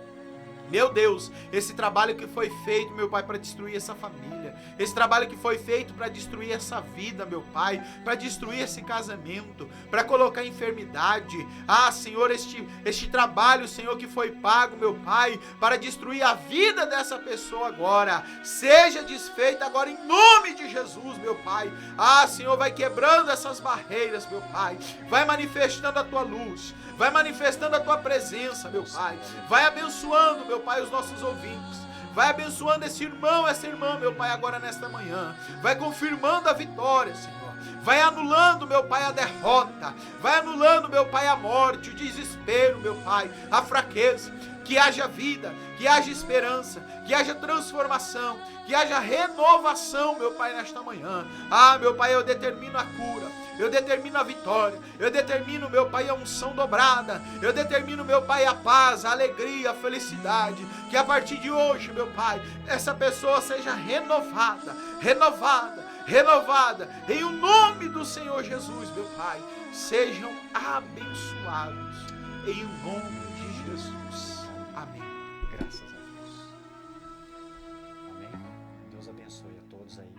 Meu Deus, esse trabalho que foi feito, meu Pai, para destruir essa família, família, esse trabalho que foi feito para destruir essa vida, meu Pai, para destruir esse casamento, para colocar enfermidade. Ah, Senhor, este trabalho, Senhor, que foi pago, meu Pai, para destruir a vida dessa pessoa agora, seja desfeita agora em nome de Jesus, meu Pai. Ah, Senhor, vai quebrando essas barreiras, meu Pai, vai manifestando a tua luz, vai manifestando a tua presença, meu Pai, vai abençoando, meu Pai, os nossos ouvintes, vai abençoando esse irmão, essa irmã, meu Pai, agora nesta manhã, vai confirmando a vitória, Senhor, vai anulando, meu Pai, a derrota, vai anulando, meu Pai, a morte, o desespero, meu Pai, a fraqueza. Que haja vida, que haja esperança, que haja transformação, que haja renovação, meu Pai, nesta manhã. Ah, meu Pai, eu determino a cura, eu determino a vitória, eu determino, meu Pai, a unção dobrada, eu determino, meu Pai, a paz, a alegria, a felicidade, que a partir de hoje, meu Pai, essa pessoa seja renovada, em o nome do Senhor Jesus, meu Pai, sejam abençoados, em nome de Jesus. Amém. Graças a Deus. Amém. Deus abençoe a todos aí.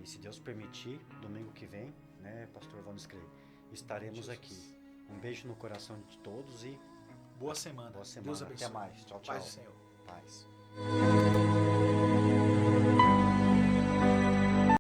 E se Deus permitir, domingo que vem, né, Pastor Vamos Crer, estaremos aqui. Um beijo no coração de todos e boa semana. Boa semana. Deus abençoe. Até mais. Tchau, tchau. Paz do Senhor. Paz.